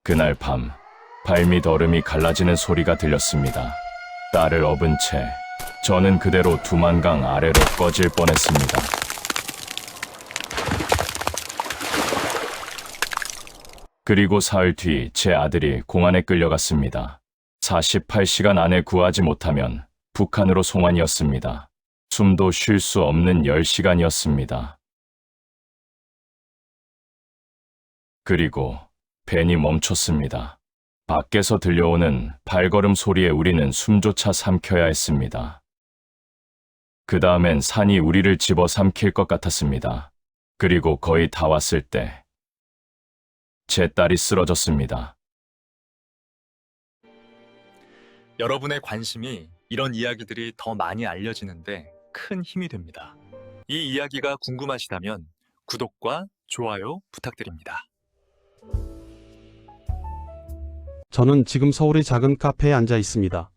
그날 밤 발밑 얼음이 갈라지는 소리가 들렸습니다. 딸을 업은 채 저는 그대로 두만강 아래로 꺼질 뻔했습니다. 그리고 사흘 뒤 제 아들이 공안에 끌려갔습니다. 48시간 안에 구하지 못하면 북한으로 송환이었습니다. 숨도 쉴 수 없는 10시간이었습니다. 그리고 벤이 멈췄습니다. 밖에서 들려오는 발걸음 소리에 우리는 숨조차 삼켜야 했습니다. 그 다음엔 산이 우리를 집어삼킬 것 같았습니다. 그리고 거의 다 왔을 때 제 딸이 쓰러졌습니다. 여러분의 관심이 이런 이야기들이 더 많이 알려지는데 큰 힘이 됩니다. 이 이야기가 궁금하시다면 구독과 좋아요 부탁드립니다. 저는 지금 서울의 작은 카페에 앉아 있습니다.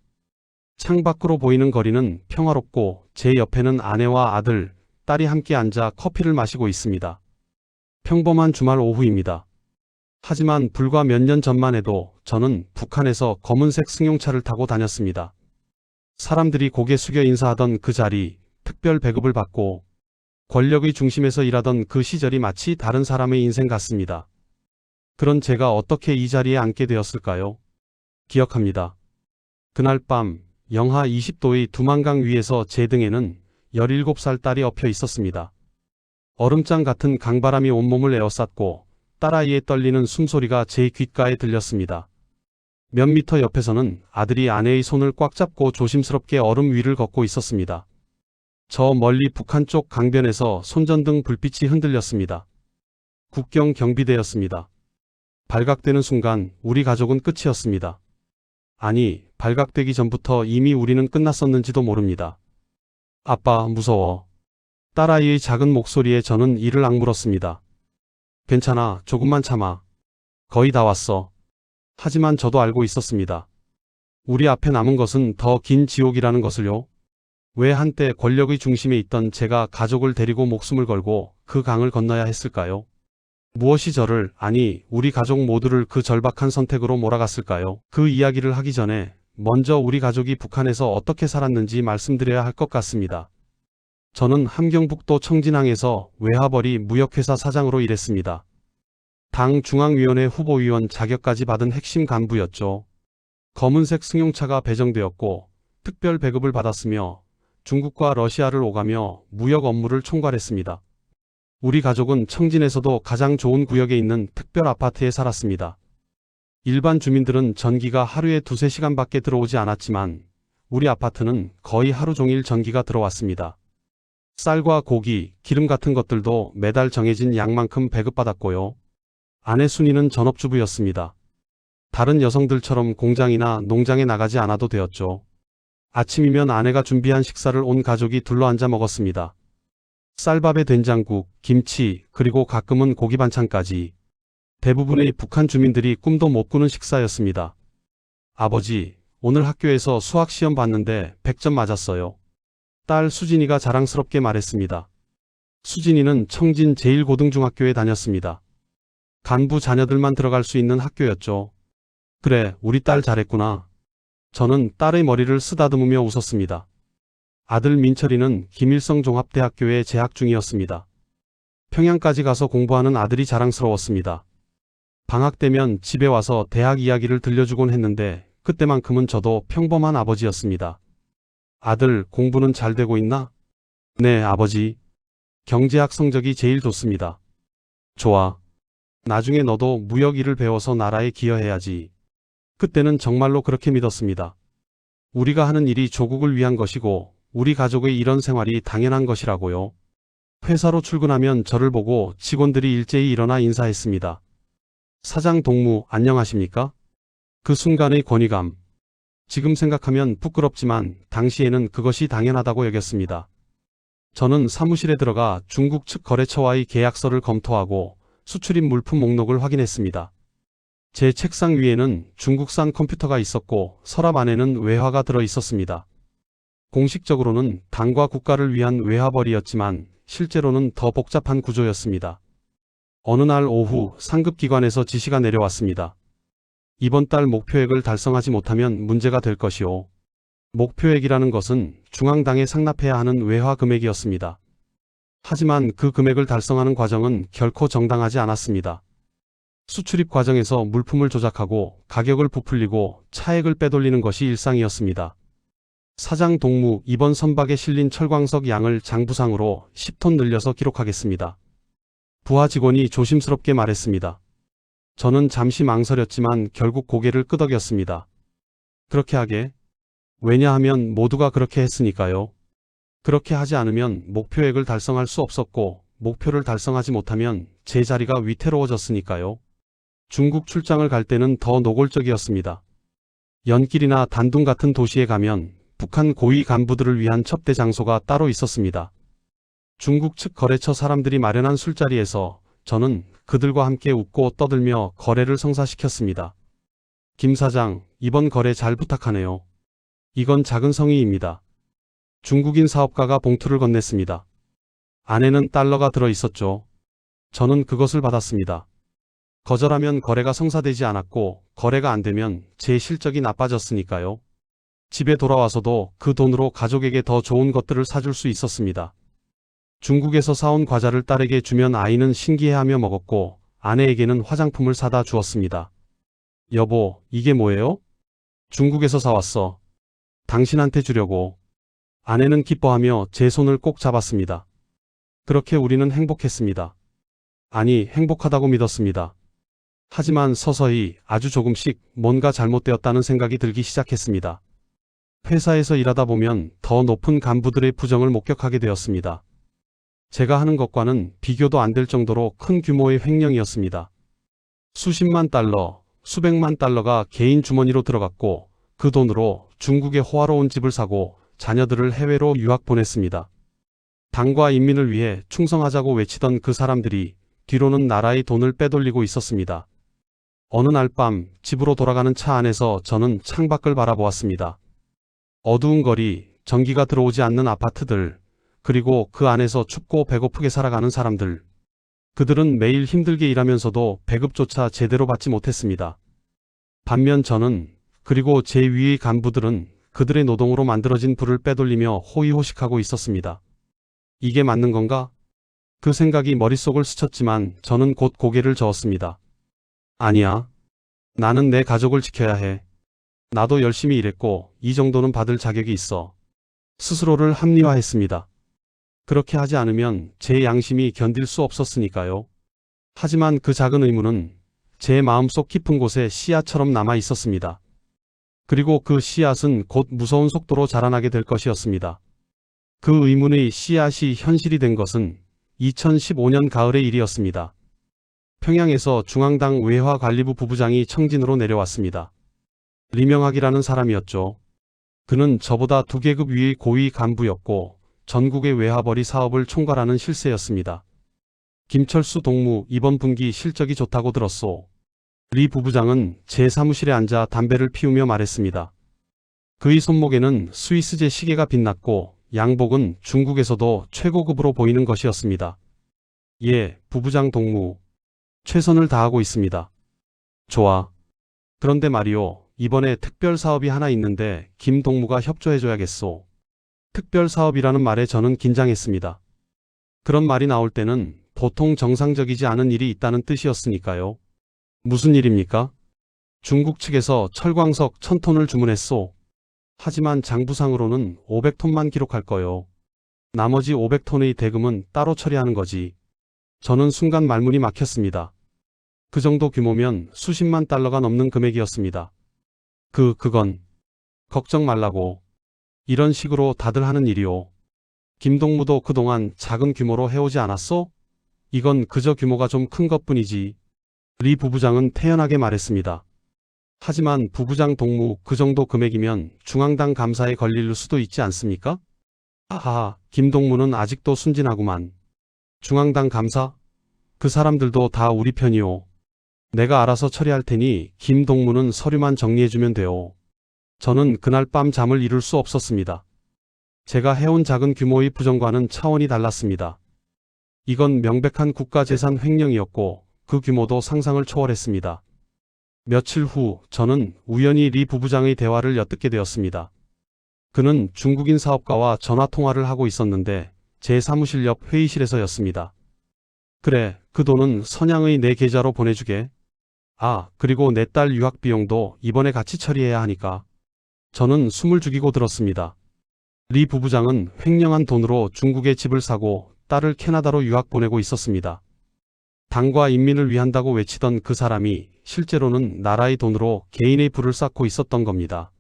창밖으로 보이는 거리는 평화롭고 제 옆에는 아내와 아들, 딸이 함께 앉아 커피를 마시고 있습니다. 평범한 주말 오후입니다. 하지만 불과 몇 년 전만 해도 저는 북한에서 검은색 승용차를 타고 다녔습니다. 사람들이 고개 숙여 인사하던 그 자리, 특별 배급을 받고 권력의 중심에서 일하던 그 시절이 마치 다른 사람의 인생 같습니다. 그런 제가 어떻게 이 자리에 앉게 되었을까요? 기억합니다. 그날 밤 영하 20도의 두만강 위에서 제 등에는 17살 딸이 엎여 있었습니다. 얼음장 같은 강바람이 온몸을 에워쌌고 딸아이의 떨리는 숨소리가 제 귓가에 들렸습니다. 몇 미터 옆에서는 아들이 아내의 손을 꽉 잡고 조심스럽게 얼음 위를 걷고 있었습니다. 저 멀리 북한 쪽 강변에서 손전등 불빛이 흔들렸습니다. 국경 경비대였습니다. 발각되는 순간 우리 가족은 끝이었습니다. 아니, 발각되기 전부터 이미 우리는 끝났었는지도 모릅니다. 아빠, 무서워. 딸아이의 작은 목소리에 저는 이를 악물었습니다. 괜찮아, 조금만 참아. 거의 다 왔어. 하지만 저도 알고 있었습니다. 우리 앞에 남은 것은 더 긴 지옥이라는 것을요. 왜 한때 권력의 중심에 있던 제가 가족을 데리고 목숨을 걸고 그 강을 건너야 했을까요? 무엇이 저를, 아니 우리 가족 모두를 그 절박한 선택으로 몰아갔을까요? 그 이야기를 하기 전에 먼저 우리 가족이 북한에서 어떻게 살았는지 말씀드려야 할 것 같습니다. 저는 함경북도 청진항에서 외화벌이 무역회사 사장으로 일했습니다. 당 중앙위원회 후보위원 자격까지 받은 핵심 간부였죠. 검은색 승용차가 배정되었고 특별 배급을 받았으며 중국과 러시아를 오가며 무역 업무를 총괄했습니다. 우리 가족은 청진에서도 가장 좋은 구역에 있는 특별 아파트에 살았습니다. 일반 주민들은 전기가 하루에 2~3시간밖에 들어오지 않았지만 우리 아파트는 거의 하루 종일 전기가 들어왔습니다. 쌀과 고기, 기름 같은 것들도 매달 정해진 양만큼 배급받았고요. 아내 순이는 전업주부였습니다. 다른 여성들처럼 공장이나 농장에 나가지 않아도 되었죠. 아침이면 아내가 준비한 식사를 온 가족이 둘러앉아 먹었습니다. 쌀밥에 된장국, 김치, 그리고 가끔은 고기 반찬까지. 대부분의 북한 주민들이 꿈도 못 꾸는 식사였습니다. 아버지, 오늘 학교에서 수학 시험 봤는데 100점 맞았어요. 딸 수진이가 자랑스럽게 말했습니다. 수진이는 청진 제1고등중학교에 다녔습니다. 간부 자녀들만 들어갈 수 있는 학교였죠. 그래, 우리 딸 잘했구나. 저는 딸의 머리를 쓰다듬으며 웃었습니다. 아들 민철이는 김일성 종합대학교에 재학 중이었습니다. 평양까지 가서 공부하는 아들이 자랑스러웠습니다. 방학 되면 집에 와서 대학 이야기를 들려주곤 했는데 그때만큼은 저도 평범한 아버지였습니다. 아들, 공부는 잘 되고 있나? 네, 아버지. 경제학 성적이 제일 좋습니다. 좋아. 나중에 너도 무역 일을 배워서 나라에 기여해야지. 그때는 정말로 그렇게 믿었습니다. 우리가 하는 일이 조국을 위한 것이고 우리 가족의 이런 생활이 당연한 것이라고요. 회사로 출근하면 저를 보고 직원들이 일제히 일어나 인사했습니다. 사장 동무, 안녕하십니까? 그 순간의 권위감. 지금 생각하면 부끄럽지만 당시에는 그것이 당연하다고 여겼습니다. 저는 사무실에 들어가 중국 측 거래처와의 계약서를 검토하고 수출입 물품 목록을 확인했습니다. 제 책상 위에는 중국산 컴퓨터가 있었고 서랍 안에는 외화가 들어 있었습니다. 공식적으로는 당과 국가를 위한 외화벌이였지만 실제로는 더 복잡한 구조였습니다. 어느 날 오후 상급기관에서 지시가 내려왔습니다. 이번 달 목표액을 달성하지 못하면 문제가 될 것이오. 목표액이라는 것은 중앙당에 상납해야 하는 외화 금액이었습니다. 하지만 그 금액을 달성하는 과정은 결코 정당하지 않았습니다. 수출입 과정에서 물품을 조작하고 가격을 부풀리고 차액을 빼돌리는 것이 일상이었습니다. 사장 동무 이번 선박에 실린 철광석 양을 장부상으로 10톤 늘려서 기록하겠습니다. 부하 직원이 조심스럽게 말했습니다. 저는 잠시 망설였지만 결국 고개를 끄덕였습니다. 그렇게 하게? 왜냐하면 모두가 그렇게 했으니까요. 그렇게 하지 않으면 목표액을 달성할 수 없었고 목표를 달성하지 못하면 제 자리가 위태로워졌으니까요. 중국 출장을 갈 때는 더 노골적이었습니다. 연길이나 단둥 같은 도시에 가면 북한 고위 간부들을 위한 첩대 장소가 따로 있었습니다. 중국 측 거래처 사람들이 마련한 술자리에서 저는 그들과 함께 웃고 떠들며 거래를 성사시켰습니다. 김 사장, 이번 거래 잘 부탁하네요. 이건 작은 성의입니다. 중국인 사업가가 봉투를 건넸습니다. 안에는 달러가 들어 있었죠. 저는 그것을 받았습니다. 거절하면 거래가 성사되지 않았고 거래가 안 되면 제 실적이 나빠졌으니까요. 집에 돌아와서도 그 돈으로 가족에게 더 좋은 것들을 사줄 수 있었습니다. 중국에서 사온 과자를 딸에게 주면 아이는 신기해하며 먹었고 아내에게는 화장품을 사다 주었습니다. 여보, 이게 뭐예요? 중국에서 사왔어. 당신한테 주려고. 아내는 기뻐하며 제 손을 꼭 잡았습니다. 그렇게 우리는 행복했습니다. 아니, 행복하다고 믿었습니다. 하지만 서서히 아주 조금씩 뭔가 잘못되었다는 생각이 들기 시작했습니다. 회사에서 일하다 보면 더 높은 간부들의 부정을 목격하게 되었습니다. 제가 하는 것과는 비교도 안 될 정도로 큰 규모의 횡령이었습니다. 수십만 달러, 수백만 달러가 개인 주머니로 들어갔고 그 돈으로 중국의 호화로운 집을 사고 자녀들을 해외로 유학 보냈습니다. 당과 인민을 위해 충성하자고 외치던 그 사람들이 뒤로는 나라의 돈을 빼돌리고 있었습니다. 어느 날 밤 집으로 돌아가는 차 안에서 저는 창밖을 바라보았습니다. 어두운 거리, 전기가 들어오지 않는 아파트들, 그리고 그 안에서 춥고 배고프게 살아가는 사람들. 그들은 매일 힘들게 일하면서도 배급조차 제대로 받지 못했습니다. 반면 저는, 그리고 제 위의 간부들은 그들의 노동으로 만들어진 부를 빼돌리며 호의호식하고 있었습니다. 이게 맞는 건가? 그 생각이 머릿속을 스쳤지만 저는 곧 고개를 저었습니다. 아니야. 나는 내 가족을 지켜야 해. 나도 열심히 일했고 이 정도는 받을 자격이 있어. 스스로를 합리화했습니다. 그렇게 하지 않으면 제 양심이 견딜 수 없었으니까요. 하지만 그 작은 의무는 제 마음속 깊은 곳에 씨앗처럼 남아 있었습니다. 그리고 그 씨앗은 곧 무서운 속도로 자라나게 될 것이었습니다. 그 의문의 씨앗이 현실이 된 것은 2015년 가을의 일이었습니다. 평양에서 중앙당 외화관리부 부부장이 청진으로 내려왔습니다. 리명학이라는 사람이었죠. 그는 저보다 2계급 위의 고위 간부였고 전국의 외화벌이 사업을 총괄하는 실세였습니다. 김철수 동무 이번 분기 실적이 좋다고 들었소. 리 부부장은 제 사무실에 앉아 담배를 피우며 말했습니다. 그의 손목에는 스위스제 시계가 빛났고 양복은 중국에서도 최고급으로 보이는 것이었습니다. 예, 부부장 동무. 최선을 다하고 있습니다. 좋아. 그런데 말이오, 이번에 특별 사업이 하나 있는데 김 동무가 협조해줘야겠소. 특별 사업이라는 말에 저는 긴장했습니다. 그런 말이 나올 때는 보통 정상적이지 않은 일이 있다는 뜻이었으니까요. 무슨 일입니까? 중국 측에서 철광석 1000톤을 주문했소. 하지만 장부상으로는 500톤만 기록할 거요. 나머지 500톤의 대금은 따로 처리하는 거지. 저는 순간 말문이 막혔습니다. 그 정도 규모면 수십만 달러가 넘는 금액이었습니다. 그건 걱정 말라고. 이런 식으로 다들 하는 일이오. 김동무도 그동안 작은 규모로 해오지 않았소? 이건 그저 규모가 좀 큰 것뿐이지. 리 부부장은 태연하게 말했습니다. 하지만 부부장 동무 그 정도 금액이면 중앙당 감사에 걸릴 수도 있지 않습니까? 아하, 김 동무는 아직도 순진하구만. 중앙당 감사? 그 사람들도 다 우리 편이오. 내가 알아서 처리할 테니 김 동무는 서류만 정리해주면 돼요. 저는 그날 밤 잠을 이룰 수 없었습니다. 제가 해온 작은 규모의 부정과는 차원이 달랐습니다. 이건 명백한 국가재산 횡령이었고 그 규모도 상상을 초월했습니다. 며칠 후 저는 우연히 리 부부장의 대화를 엿듣게 되었습니다. 그는 중국인 사업가와 전화 통화를 하고 있었는데 제 사무실 옆 회의실에서였습니다. 그래, 그 돈은 선양의 내 계좌로 보내주게. 아, 그리고 내 딸 유학 비용도 이번에 같이 처리해야 하니까. 저는 숨을 죽이고 들었습니다. 리 부부장은 횡령한 돈으로 중국에 집을 사고 딸을 캐나다로 유학 보내고 있었습니다. 당과 인민을 위한다고 외치던 그 사람이 실제로는 나라의 돈으로 개인의 부를 쌓고 있었던 겁니다.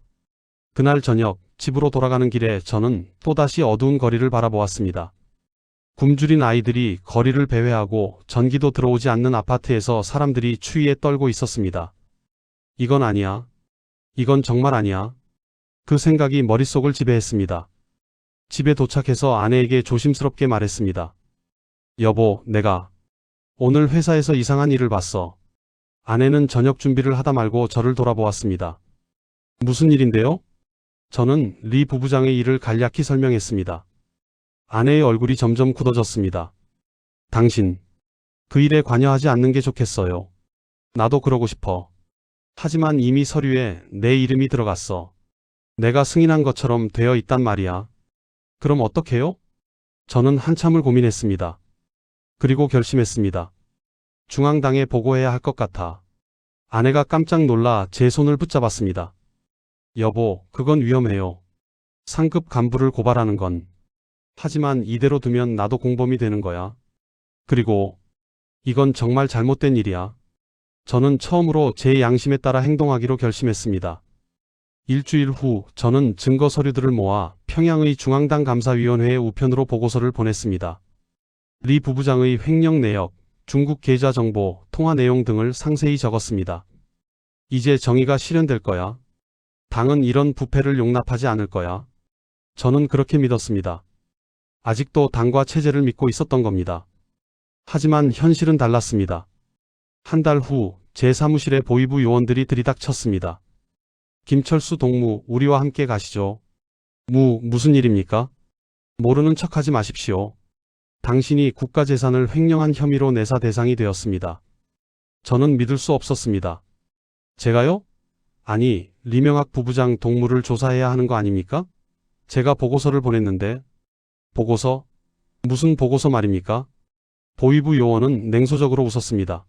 그날 저녁 집으로 돌아가는 길에 저는 또다시 어두운 거리를 바라보았습니다. 굶주린 아이들이 거리를 배회하고 전기도 들어오지 않는 아파트에서 사람들이 추위에 떨고 있었습니다. 이건 아니야. 이건 정말 아니야. 그 생각이 머릿속을 지배했습니다. 집에 도착해서 아내에게 조심스럽게 말했습니다. 여보, 내가 오늘 회사에서 이상한 일을 봤어. 아내는 저녁 준비를 하다 말고 저를 돌아보았습니다. 무슨 일인데요? 저는 리 부부장의 일을 간략히 설명했습니다. 아내의 얼굴이 점점 굳어졌습니다. 당신, 그 일에 관여하지 않는 게 좋겠어요. 나도 그러고 싶어. 하지만 이미 서류에 내 이름이 들어갔어. 내가 승인한 것처럼 되어 있단 말이야. 그럼 어떡해요? 저는 한참을 고민했습니다. 그리고 결심했습니다. 중앙당에 보고해야 할 것 같아. 아내가 깜짝 놀라 제 손을 붙잡았습니다. 여보, 그건 위험해요. 상급 간부를 고발하는 건. 하지만 이대로 두면 나도 공범이 되는 거야. 그리고 이건 정말 잘못된 일이야. 저는 처음으로 제 양심에 따라 행동하기로 결심했습니다. 일주일 후 저는 증거 서류들을 모아 평양의 중앙당 감사위원회의 우편으로 보고서를 보냈습니다. 리 부부장의 횡령 내역, 중국 계좌 정보, 통화 내용 등을 상세히 적었습니다. 이제 정의가 실현될 거야. 당은 이런 부패를 용납하지 않을 거야. 저는 그렇게 믿었습니다. 아직도 당과 체제를 믿고 있었던 겁니다. 하지만 현실은 달랐습니다. 한 달 후 제 사무실에 보위부 요원들이 들이닥쳤습니다. 김철수 동무, 우리와 함께 가시죠. 무슨 일입니까? 모르는 척하지 마십시오. 당신이 국가재산을 횡령한 혐의로 내사 대상이 되었습니다. 저는 믿을 수 없었습니다. 제가요? 아니, 리명학 부부장 동무를 조사해야 하는 거 아닙니까? 제가 보고서를 보냈는데. 보고서? 무슨 보고서 말입니까? 보위부 요원은 냉소적으로 웃었습니다.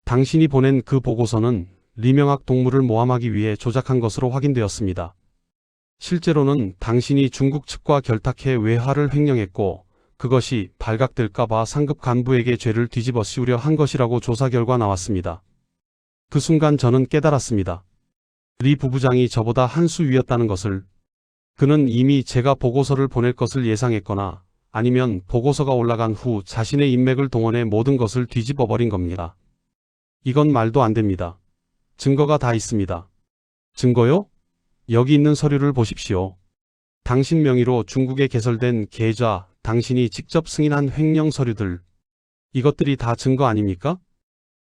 당신이 보낸 그 보고서는 리명학 동무를 모함하기 위해 조작한 것으로 확인되었습니다. 실제로는 당신이 중국 측과 결탁해 외화를 횡령했고 그것이 발각될까봐 상급 간부에게 죄를 뒤집어 씌우려 한 것이라고 조사 결과 나왔습니다. 그 순간 저는 깨달았습니다. 리 부부장이 저보다 한 수 위였다는 것을. 그는 이미 제가 보고서를 보낼 것을 예상했거나 아니면 보고서가 올라간 후 자신의 인맥을 동원해 모든 것을 뒤집어 버린 겁니다. 이건 말도 안 됩니다. 증거가 다 있습니다. 증거요? 여기 있는 서류를 보십시오. 당신 명의로 중국에 개설된 계좌, 당신이 직접 승인한 횡령 서류들. 이것들이 다 증거 아닙니까?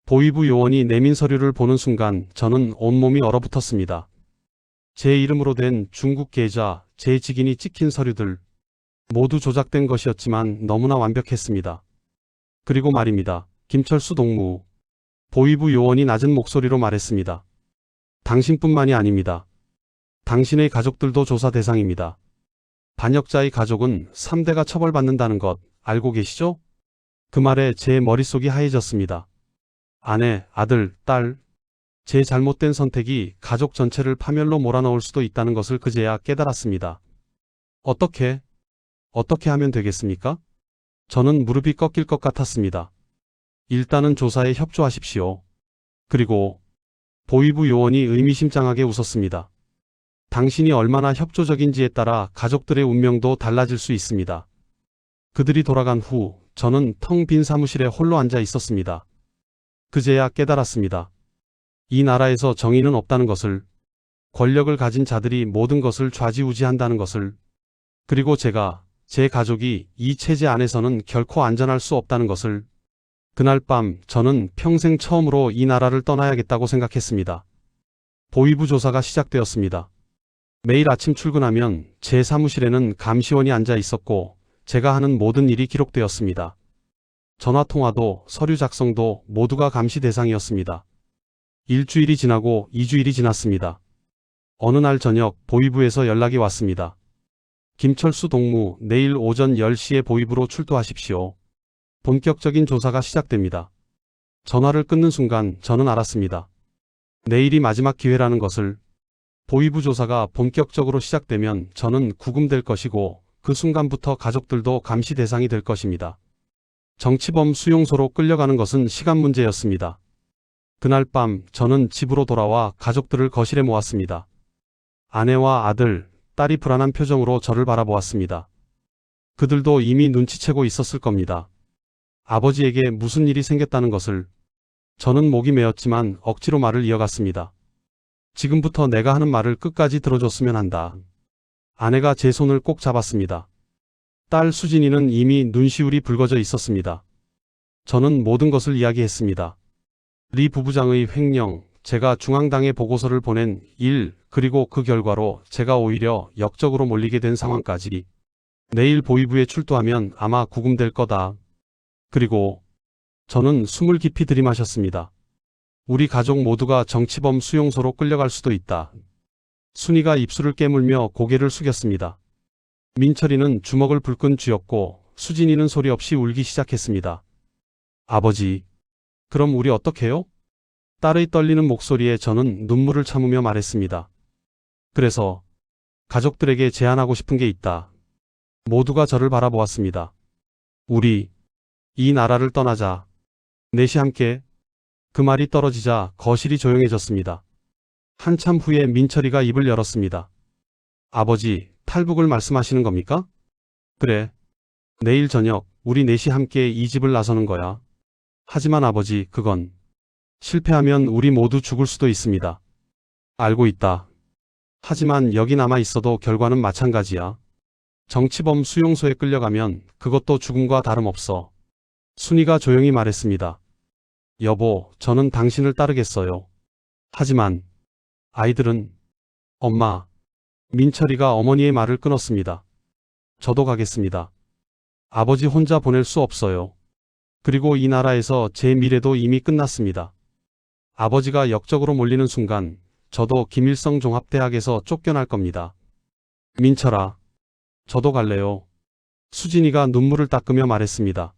보위부 요원이 내민 서류를 보는 순간 저는 온몸이 얼어붙었습니다. 제 이름으로 된 중국 계좌, 제 직인이 찍힌 서류들. 모두 조작된 것이었지만 너무나 완벽했습니다. 그리고 말입니다. 김철수 동무. 보위부 요원이 낮은 목소리로 말했습니다. 당신뿐만이 아닙니다. 당신의 가족들도 조사 대상입니다. 반역자의 가족은 3대가 처벌받는다는 것 알고 계시죠? 그 말에 제 머릿속이 하얘졌습니다. 아내, 아들, 딸. 제 잘못된 선택이 가족 전체를 파멸로 몰아넣을 수도 있다는 것을 그제야 깨달았습니다. 어떻게 하면 되겠습니까? 저는 무릎이 꺾일 것 같았습니다. 일단은 조사에 협조하십시오. 그리고 보위부 요원이 의미심장하게 웃었습니다. 당신이 얼마나 협조적인지에 따라 가족들의 운명도 달라질 수 있습니다. 그들이 돌아간 후 저는 텅 빈 사무실에 홀로 앉아 있었습니다. 그제야 깨달았습니다. 이 나라에서 정의는 없다는 것을, 권력을 가진 자들이 모든 것을 좌지우지한다는 것을, 그리고 제 가족이 이 체제 안에서는 결코 안전할 수 없다는 것을. 그날 밤 저는 평생 처음으로 이 나라를 떠나야겠다고 생각했습니다. 보위부 조사가 시작되었습니다. 매일 아침 출근하면 제 사무실에는 감시원이 앉아 있었고 제가 하는 모든 일이 기록되었습니다. 전화통화도 서류 작성도 모두가 감시 대상이었습니다. 일주일이 지나고 2주일이 지났습니다. 어느 날 저녁 보위부에서 연락이 왔습니다. 김철수 동무, 내일 오전 10시에 보위부로 출두하십시오. 본격적인 조사가 시작됩니다. 전화를 끊는 순간 저는 알았습니다. 내일이 마지막 기회라는 것을. 보위부 조사가 본격적으로 시작되면 저는 구금될 것이고 그 순간부터 가족들도 감시 대상이 될 것입니다. 정치범 수용소로 끌려가는 것은 시간 문제였습니다. 그날 밤 저는 집으로 돌아와 가족들을 거실에 모았습니다. 아내와 아들, 딸이 불안한 표정으로 저를 바라보았습니다. 그들도 이미 눈치채고 있었을 겁니다. 아버지에게 무슨 일이 생겼다는 것을. 저는 목이 메었지만 억지로 말을 이어갔습니다. 지금부터 내가 하는 말을 끝까지 들어줬으면 한다. 아내가 제 손을 꼭 잡았습니다. 딸 수진이는 이미 눈시울이 붉어져 있었습니다. 저는 모든 것을 이야기했습니다. 리 부부장의 횡령, 제가 중앙당에 보고서를 보낸 일, 그리고 그 결과로 제가 오히려 역적으로 몰리게 된 상황까지. 내일 보위부에 출두하면 아마 구금될 거다. 그리고 저는 숨을 깊이 들이마셨습니다. 우리 가족 모두가 정치범 수용소로 끌려갈 수도 있다. 순이가 입술을 깨물며 고개를 숙였습니다. 민철이는 주먹을 불끈 쥐었고 수진이는 소리 없이 울기 시작했습니다. 아버지, 그럼 우리 어떡해요? 딸의 떨리는 목소리에 저는 눈물을 참으며 말했습니다. 그래서 가족들에게 제안하고 싶은 게 있다. 모두가 저를 바라보았습니다. 우리 이 나라를 떠나자. 넷이 함께. 그 말이 떨어지자 거실이 조용해졌습니다. 한참 후에 민철이가 입을 열었습니다. 아버지, 탈북을 말씀하시는 겁니까? 그래. 내일 저녁 우리 넷이 함께 이 집을 나서는 거야. 하지만 아버지, 그건 실패하면 우리 모두 죽을 수도 있습니다. 알고 있다. 하지만 여기 남아 있어도 결과는 마찬가지야. 정치범 수용소에 끌려가면 그것도 죽음과 다름없어. 순이가 조용히 말했습니다. 여보, 저는 당신을 따르겠어요. 하지만 아이들은. 엄마. 민철이가 어머니의 말을 끊었습니다. 저도 가겠습니다. 아버지 혼자 보낼 수 없어요. 그리고 이 나라에서 제 미래도 이미 끝났습니다. 아버지가 역적으로 몰리는 순간 저도 김일성 종합대학에서 쫓겨날 겁니다. 민철아, 저도 갈래요. 수진이가 눈물을 닦으며 말했습니다.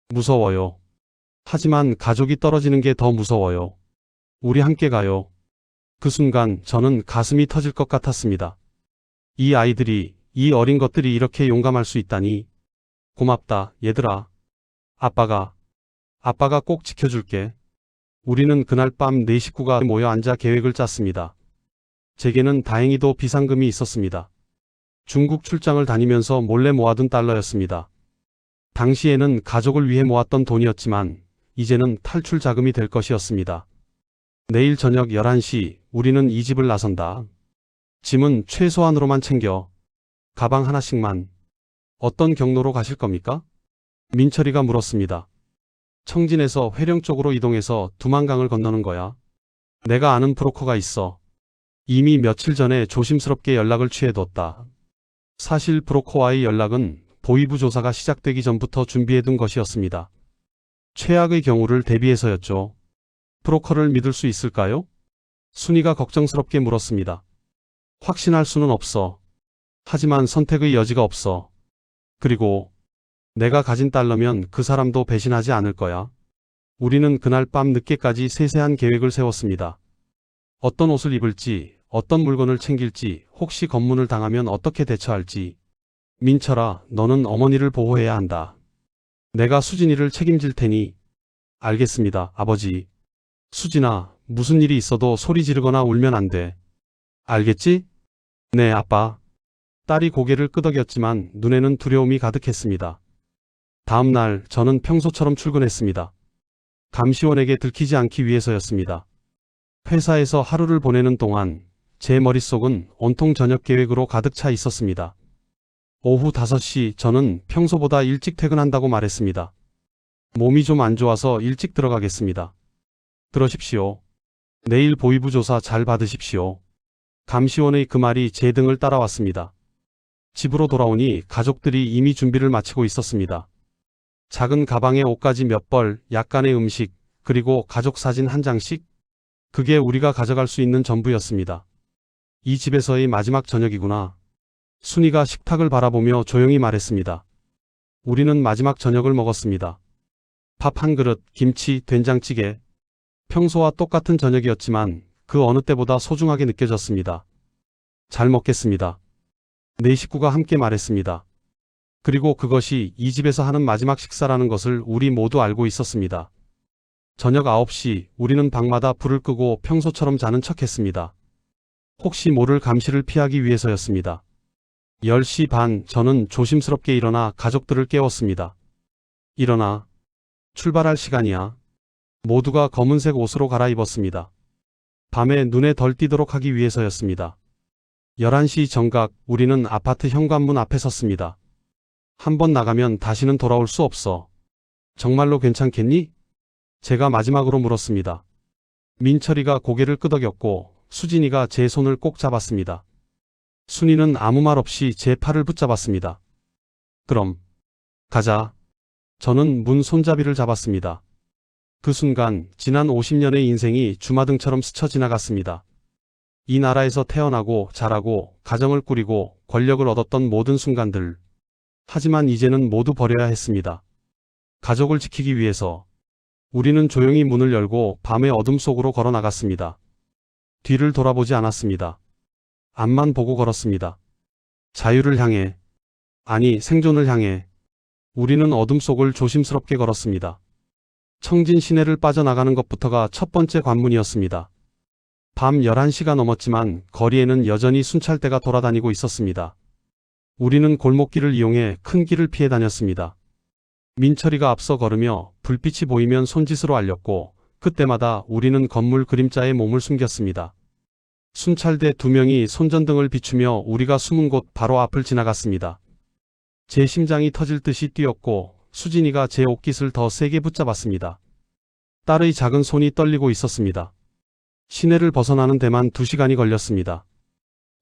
무서워요. 하지만 가족이 떨어지는 게 더 무서워요. 우리 함께 가요. 그 순간 저는 가슴이 터질 것 같았습니다. 이 아이들이, 이 어린 것들이 이렇게 용감할 수 있다니. 고맙다, 얘들아. 아빠가 꼭 지켜줄게. 우리는 그날 밤 네 식구가 모여 앉아 계획을 짰습니다. 제게는 다행히도 비상금이 있었습니다. 중국 출장을 다니면서 몰래 모아둔 달러였습니다. 당시에는 가족을 위해 모았던 돈이었지만 이제는 탈출 자금이 될 것이었습니다. 내일 저녁 11시 우리는 이 집을 나선다. 짐은 최소한으로만 챙겨. 가방 하나씩만. 어떤 경로로 가실 겁니까? 민철이가 물었습니다. 청진에서 회령 쪽으로 이동해서 두만강을 건너는 거야. 내가 아는 브로커가 있어. 이미 며칠 전에 조심스럽게 연락을 취해뒀다. 사실 브로커와의 연락은 보위부 조사가 시작되기 전부터 준비해둔 것이었습니다. 최악의 경우를 대비해서였죠. 브로커를 믿을 수 있을까요? 순이가 걱정스럽게 물었습니다. 확신할 수는 없어. 하지만 선택의 여지가 없어. 그리고 내가 가진 달러면 그 사람도 배신하지 않을 거야. 우리는 그날 밤 늦게까지 세세한 계획을 세웠습니다. 어떤 옷을 입을지, 어떤 물건을 챙길지, 혹시 검문을 당하면 어떻게 대처할지. 민철아, 너는 어머니를 보호해야 한다. 내가 수진이를 책임질 테니. 알겠습니다, 아버지. 수진아, 무슨 일이 있어도 소리 지르거나 울면 안 돼. 알겠지? 네, 아빠. 딸이 고개를 끄덕였지만 눈에는 두려움이 가득했습니다. 다음 날 저는 평소처럼 출근했습니다. 감시원에게 들키지 않기 위해서였습니다. 회사에서 하루를 보내는 동안 제 머릿속은 온통 저녁 계획으로 가득 차 있었습니다. 오후 5시 저는 평소보다 일찍 퇴근한다고 말했습니다. 몸이 좀 안 좋아서 일찍 들어가겠습니다. 그러십시오. 내일 보위부 조사 잘 받으십시오. 감시원의 그 말이 제 등을 따라왔습니다. 집으로 돌아오니 가족들이 이미 준비를 마치고 있었습니다. 작은 가방에 옷가지 몇 벌, 약간의 음식, 그리고 가족 사진 한 장씩. 그게 우리가 가져갈 수 있는 전부였습니다. 이 집에서의 마지막 저녁이구나. 순이가 식탁을 바라보며 조용히 말했습니다. 우리는 마지막 저녁을 먹었습니다. 밥 한 그릇, 김치, 된장찌개. 평소와 똑같은 저녁이었지만 그 어느 때보다 소중하게 느껴졌습니다. 잘 먹겠습니다. 네 식구가 함께 말했습니다. 그리고 그것이 이 집에서 하는 마지막 식사라는 것을 우리 모두 알고 있었습니다. 저녁 9시 우리는 방마다 불을 끄고 평소처럼 자는 척했습니다. 혹시 모를 감시를 피하기 위해서였습니다. 10시 반 저는 조심스럽게 일어나 가족들을 깨웠습니다. 일어나. 출발할 시간이야. 모두가 검은색 옷으로 갈아입었습니다. 밤에 눈에 덜 띄도록 하기 위해서였습니다. 11시 정각 우리는 아파트 현관문 앞에 섰습니다. 한 번 나가면 다시는 돌아올 수 없어. 정말로 괜찮겠니? 제가 마지막으로 물었습니다. 민철이가 고개를 끄덕였고 수진이가 제 손을 꼭 잡았습니다. 순이는 아무 말 없이 제 팔을 붙잡았습니다. 그럼 가자. 저는 문 손잡이를 잡았습니다. 그 순간 지난 50년의 인생이 주마등처럼 스쳐 지나갔습니다. 이 나라에서 태어나고 자라고 가정을 꾸리고 권력을 얻었던 모든 순간들. 하지만 이제는 모두 버려야 했습니다. 가족을 지키기 위해서 우리는 조용히 문을 열고 밤의 어둠 속으로 걸어 나갔습니다. 뒤를 돌아보지 않았습니다. 앞만 보고 걸었습니다. 자유를 향해, 아니 생존을 향해. 우리는 어둠 속을 조심스럽게 걸었습니다. 청진 시내를 빠져나가는 것부터가 첫 번째 관문이었습니다. 밤 11시가 넘었지만 거리에는 여전히 순찰대가 돌아다니고 있었습니다. 우리는 골목길을 이용해 큰 길을 피해 다녔습니다. 민철이가 앞서 걸으며 불빛이 보이면 손짓으로 알렸고 그때마다 우리는 건물 그림자에 몸을 숨겼습니다. 순찰대 2명이 손전등을 비추며 우리가 숨은 곳 바로 앞을 지나갔습니다. 제 심장이 터질 듯이 뛰었고 수진이가 제 옷깃을 더 세게 붙잡았습니다. 딸의 작은 손이 떨리고 있었습니다. 시내를 벗어나는 데만 2시간이 걸렸습니다.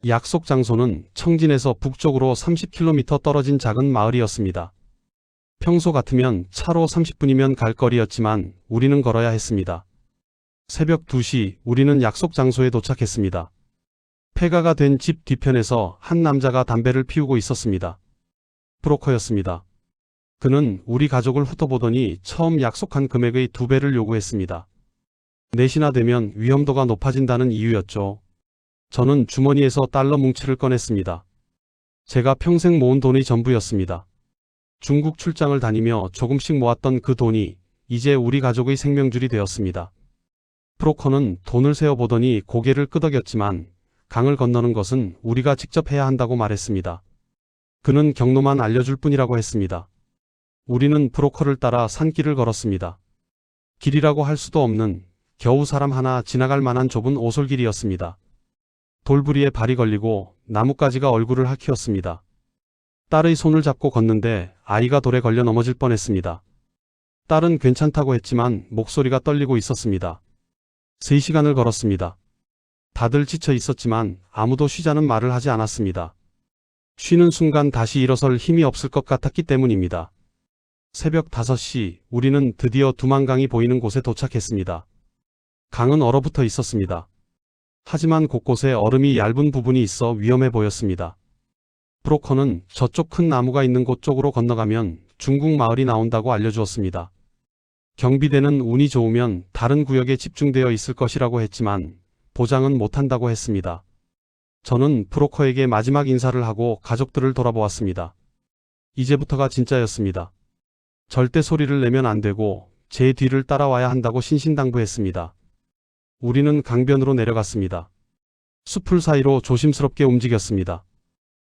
약속 장소는 청진에서 북쪽으로 30km 떨어진 작은 마을이었습니다. 평소 같으면 차로 30분이면 갈 거리였지만 우리는 걸어야 했습니다. 새벽 2시 우리는 약속 장소에 도착했습니다. 폐가가 된 집 뒤편에서 한 남자가 담배를 피우고 있었습니다. 브로커였습니다. 그는 우리 가족을 훑어보더니 처음 약속한 금액의 2배를 요구했습니다. 넷이나 되면 위험도가 높아진다는 이유였죠. 저는 주머니에서 달러 뭉치를 꺼냈습니다. 제가 평생 모은 돈의 전부였습니다. 중국 출장을 다니며 조금씩 모았던 그 돈이 이제 우리 가족의 생명줄이 되었습니다. 브로커는 돈을 세어보더니 고개를 끄덕였지만 강을 건너는 것은 우리가 직접 해야 한다고 말했습니다. 그는 경로만 알려줄 뿐이라고 했습니다. 우리는 브로커를 따라 산길을 걸었습니다. 길이라고 할 수도 없는 겨우 사람 하나 지나갈 만한 좁은 오솔길이었습니다. 돌부리에 발이 걸리고 나뭇가지가 얼굴을 핥히었습니다. 딸의 손을 잡고 걷는데 아이가 돌에 걸려 넘어질 뻔했습니다. 딸은 괜찮다고 했지만 목소리가 떨리고 있었습니다. 3시간을 걸었습니다. 다들 지쳐 있었지만 아무도 쉬자는 말을 하지 않았습니다. 쉬는 순간 다시 일어설 힘이 없을 것 같았기 때문입니다. 새벽 5시 우리는 드디어 두만강이 보이는 곳에 도착했습니다. 강은 얼어붙어 있었습니다. 하지만 곳곳에 얼음이 얇은 부분이 있어 위험해 보였습니다. 브로커는 저쪽 큰 나무가 있는 곳 쪽으로 건너가면 중국 마을이 나온다고 알려주었습니다. 경비대는 운이 좋으면 다른 구역에 집중되어 있을 것이라고 했지만 보장은 못한다고 했습니다. 저는 브로커에게 마지막 인사를 하고 가족들을 돌아보았습니다. 이제부터가 진짜였습니다. 절대 소리를 내면 안 되고 제 뒤를 따라와야 한다고 신신당부했습니다. 우리는 강변으로 내려갔습니다. 숲풀 사이로 조심스럽게 움직였습니다.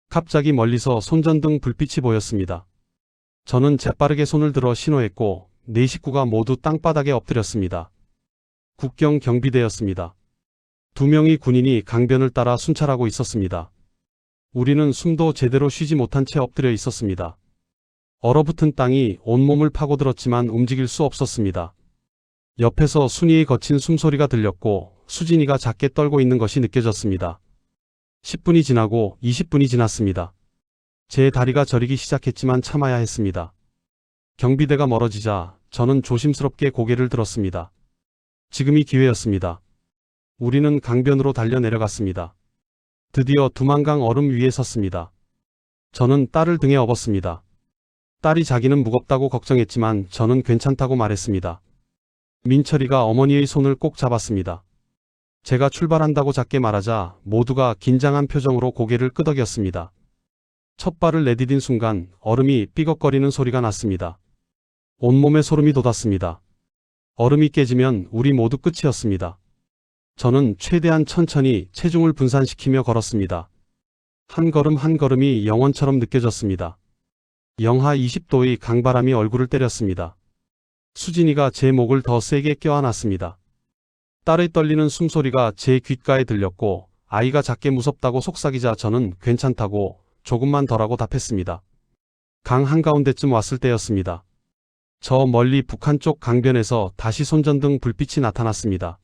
갑자기 멀리서 손전등 불빛이 보였습니다. 저는 재빠르게 손을 들어 신호했고 네 식구가 모두 땅바닥에 엎드렸습니다. 국경 경비대였습니다. 2명의 군인이 강변을 따라 순찰하고 있었습니다. 우리는 숨도 제대로 쉬지 못한 채 엎드려 있었습니다. 얼어붙은 땅이 온몸을 파고들었지만 움직일 수 없었습니다. 옆에서 순이의 거친 숨소리가 들렸고 수진이가 작게 떨고 있는 것이 느껴졌습니다. 10분이 지나고 20분이 지났습니다. 제 다리가 저리기 시작했지만 참아야 했습니다. 경비대가 멀어지자 저는 조심스럽게 고개를 들었습니다. 지금이 기회였습니다. 우리는 강변으로 달려 내려갔습니다. 드디어 두만강 얼음 위에 섰습니다. 저는 딸을 등에 업었습니다. 딸이 자기는 무겁다고 걱정했지만 저는 괜찮다고 말했습니다. 민철이가 어머니의 손을 꼭 잡았습니다. 제가 출발한다고 작게 말하자 모두가 긴장한 표정으로 고개를 끄덕였습니다. 첫 발을 내디딘 순간 얼음이 삐걱거리는 소리가 났습니다. 온몸에 소름이 돋았습니다. 얼음이 깨지면 우리 모두 끝이었습니다. 저는 최대한 천천히 체중을 분산시키며 걸었습니다. 한 걸음 한 걸음이 영원처럼 느껴졌습니다. 영하 20도의 강바람이 얼굴을 때렸습니다. 수진이가 제 목을 더 세게 껴안았습니다. 딸의 떨리는 숨소리가 제 귓가에 들렸고 아이가 작게 무섭다고 속삭이자 저는 괜찮다고 조금만 덜하고 답했습니다. 강 한가운데쯤 왔을 때였습니다. 저 멀리 북한 쪽 강변에서 다시 손전등 불빛이 나타났습니다.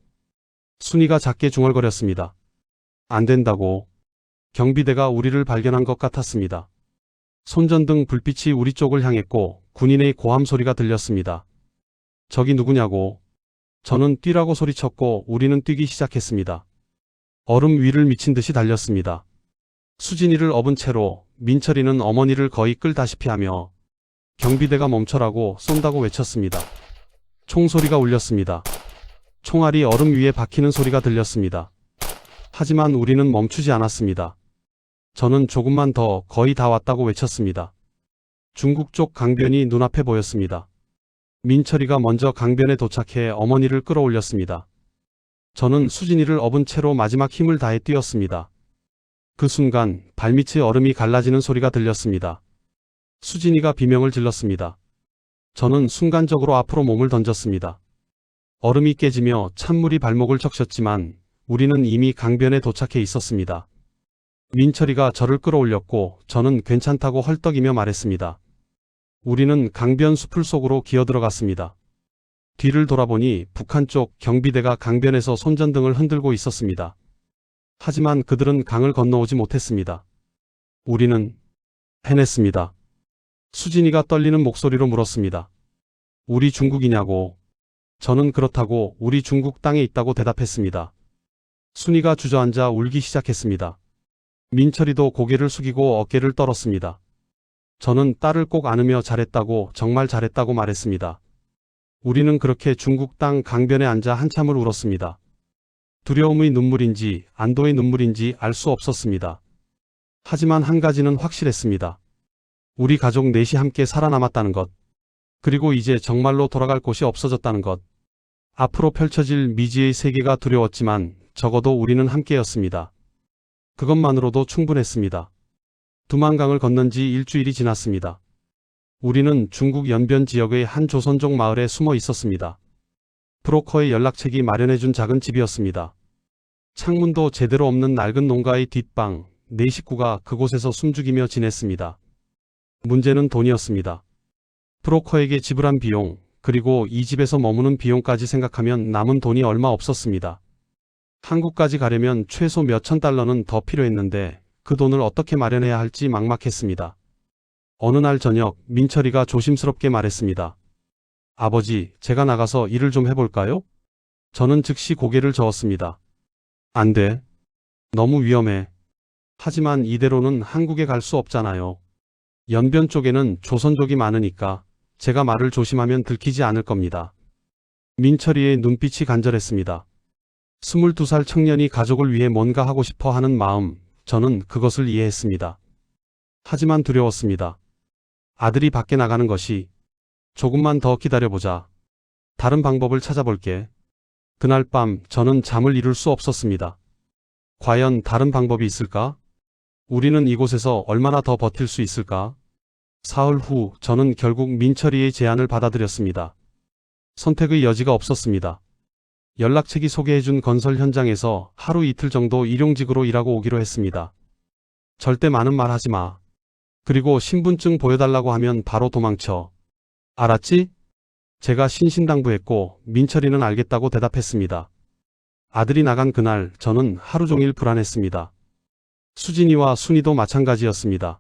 순이가 작게 중얼거렸습니다. 안 된다고. 경비대가 우리를 발견한 것 같았습니다. 손전등 불빛이 우리 쪽을 향했고 군인의 고함 소리가 들렸습니다. 저기 누구냐고. 저는 뛰라고 소리쳤고 우리는 뛰기 시작했습니다. 얼음 위를 미친 듯이 달렸습니다. 수진이를 업은 채로 민철이는 어머니를 거의 끌다시피 하며 경비대가 멈춰라고 쏜다고 외쳤습니다. 총소리가 울렸습니다. 총알이 얼음 위에 박히는 소리가 들렸습니다. 하지만 우리는 멈추지 않았습니다. 저는 조금만 더 거의 다 왔다고 외쳤습니다. 중국 쪽 강변이 눈앞에 보였습니다. 민철이가 먼저 강변에 도착해 어머니를 끌어올렸습니다. 저는 수진이를 업은 채로 마지막 힘을 다해 뛰었습니다. 그 순간 발밑의 얼음이 갈라지는 소리가 들렸습니다. 수진이가 비명을 질렀습니다. 저는 순간적으로 앞으로 몸을 던졌습니다. 얼음이 깨지며 찬물이 발목을 적셨지만 우리는 이미 강변에 도착해 있었습니다. 민철이가 저를 끌어올렸고 저는 괜찮다고 헐떡이며 말했습니다. 우리는 강변 숲을 속으로 기어들어갔습니다. 뒤를 돌아보니 북한 쪽 경비대가 강변에서 손전등을 흔들고 있었습니다. 하지만 그들은 강을 건너오지 못했습니다. 우리는 해냈습니다. 수진이가 떨리는 목소리로 물었습니다. 우리 중국이냐고. 저는 그렇다고 우리 중국 땅에 있다고 대답했습니다. 순이가 주저앉아 울기 시작했습니다. 민철이도 고개를 숙이고 어깨를 떨었습니다. 저는 딸을 꼭 안으며 잘했다고 정말 잘했다고 말했습니다. 우리는 그렇게 중국 땅 강변에 앉아 한참을 울었습니다. 두려움의 눈물인지 안도의 눈물인지 알 수 없었습니다. 하지만 한 가지는 확실했습니다. 우리 가족 넷이 함께 살아남았다는 것. 그리고 이제 정말로 돌아갈 곳이 없어졌다는 것. 앞으로 펼쳐질 미지의 세계가 두려웠지만 적어도 우리는 함께였습니다. 그것만으로도 충분했습니다. 두만강을 건넌 지 일주일이 지났습니다. 우리는 중국 연변 지역의 한 조선족 마을에 숨어 있었습니다. 브로커의 연락책이 마련해준 작은 집이었습니다. 창문도 제대로 없는 낡은 농가의 뒷방, 네 식구가 그곳에서 숨죽이며 지냈습니다. 문제는 돈이었습니다. 브로커에게 지불한 비용, 그리고 이 집에서 머무는 비용까지 생각하면 남은 돈이 얼마 없었습니다. 한국까지 가려면 최소 몇천 달러는 더 필요했는데 그 돈을 어떻게 마련해야 할지 막막했습니다. 어느 날 저녁 민철이가 조심스럽게 말했습니다. 아버지, 제가 나가서 일을 좀 해볼까요? 저는 즉시 고개를 저었습니다. 안 돼. 너무 위험해. 하지만 이대로는 한국에 갈 수 없잖아요. 연변 쪽에는 조선족이 많으니까 제가 말을 조심하면 들키지 않을 겁니다. 민철이의 눈빛이 간절했습니다. 22살 청년이 가족을 위해 뭔가 하고 싶어 하는 마음, 저는 그것을 이해했습니다. 하지만 두려웠습니다. 아들이 밖에 나가는 것이. 조금만 더 기다려보자. 다른 방법을 찾아볼게. 그날 밤 저는 잠을 이룰 수 없었습니다. 과연 다른 방법이 있을까? 우리는 이곳에서 얼마나 더 버틸 수 있을까? 사흘 후 저는 결국 민철이의 제안을 받아들였습니다. 선택의 여지가 없었습니다. 연락책이 소개해준 건설 현장에서 하루 이틀 정도 일용직으로 일하고 오기로 했습니다. 절대 많은 말 하지 마. 그리고 신분증 보여달라고 하면 바로 도망쳐. 알았지? 제가 신신당부했고 민철이는 알겠다고 대답했습니다. 아들이 나간 그날 저는 하루 종일 불안했습니다. 수진이와 순이도 마찬가지였습니다.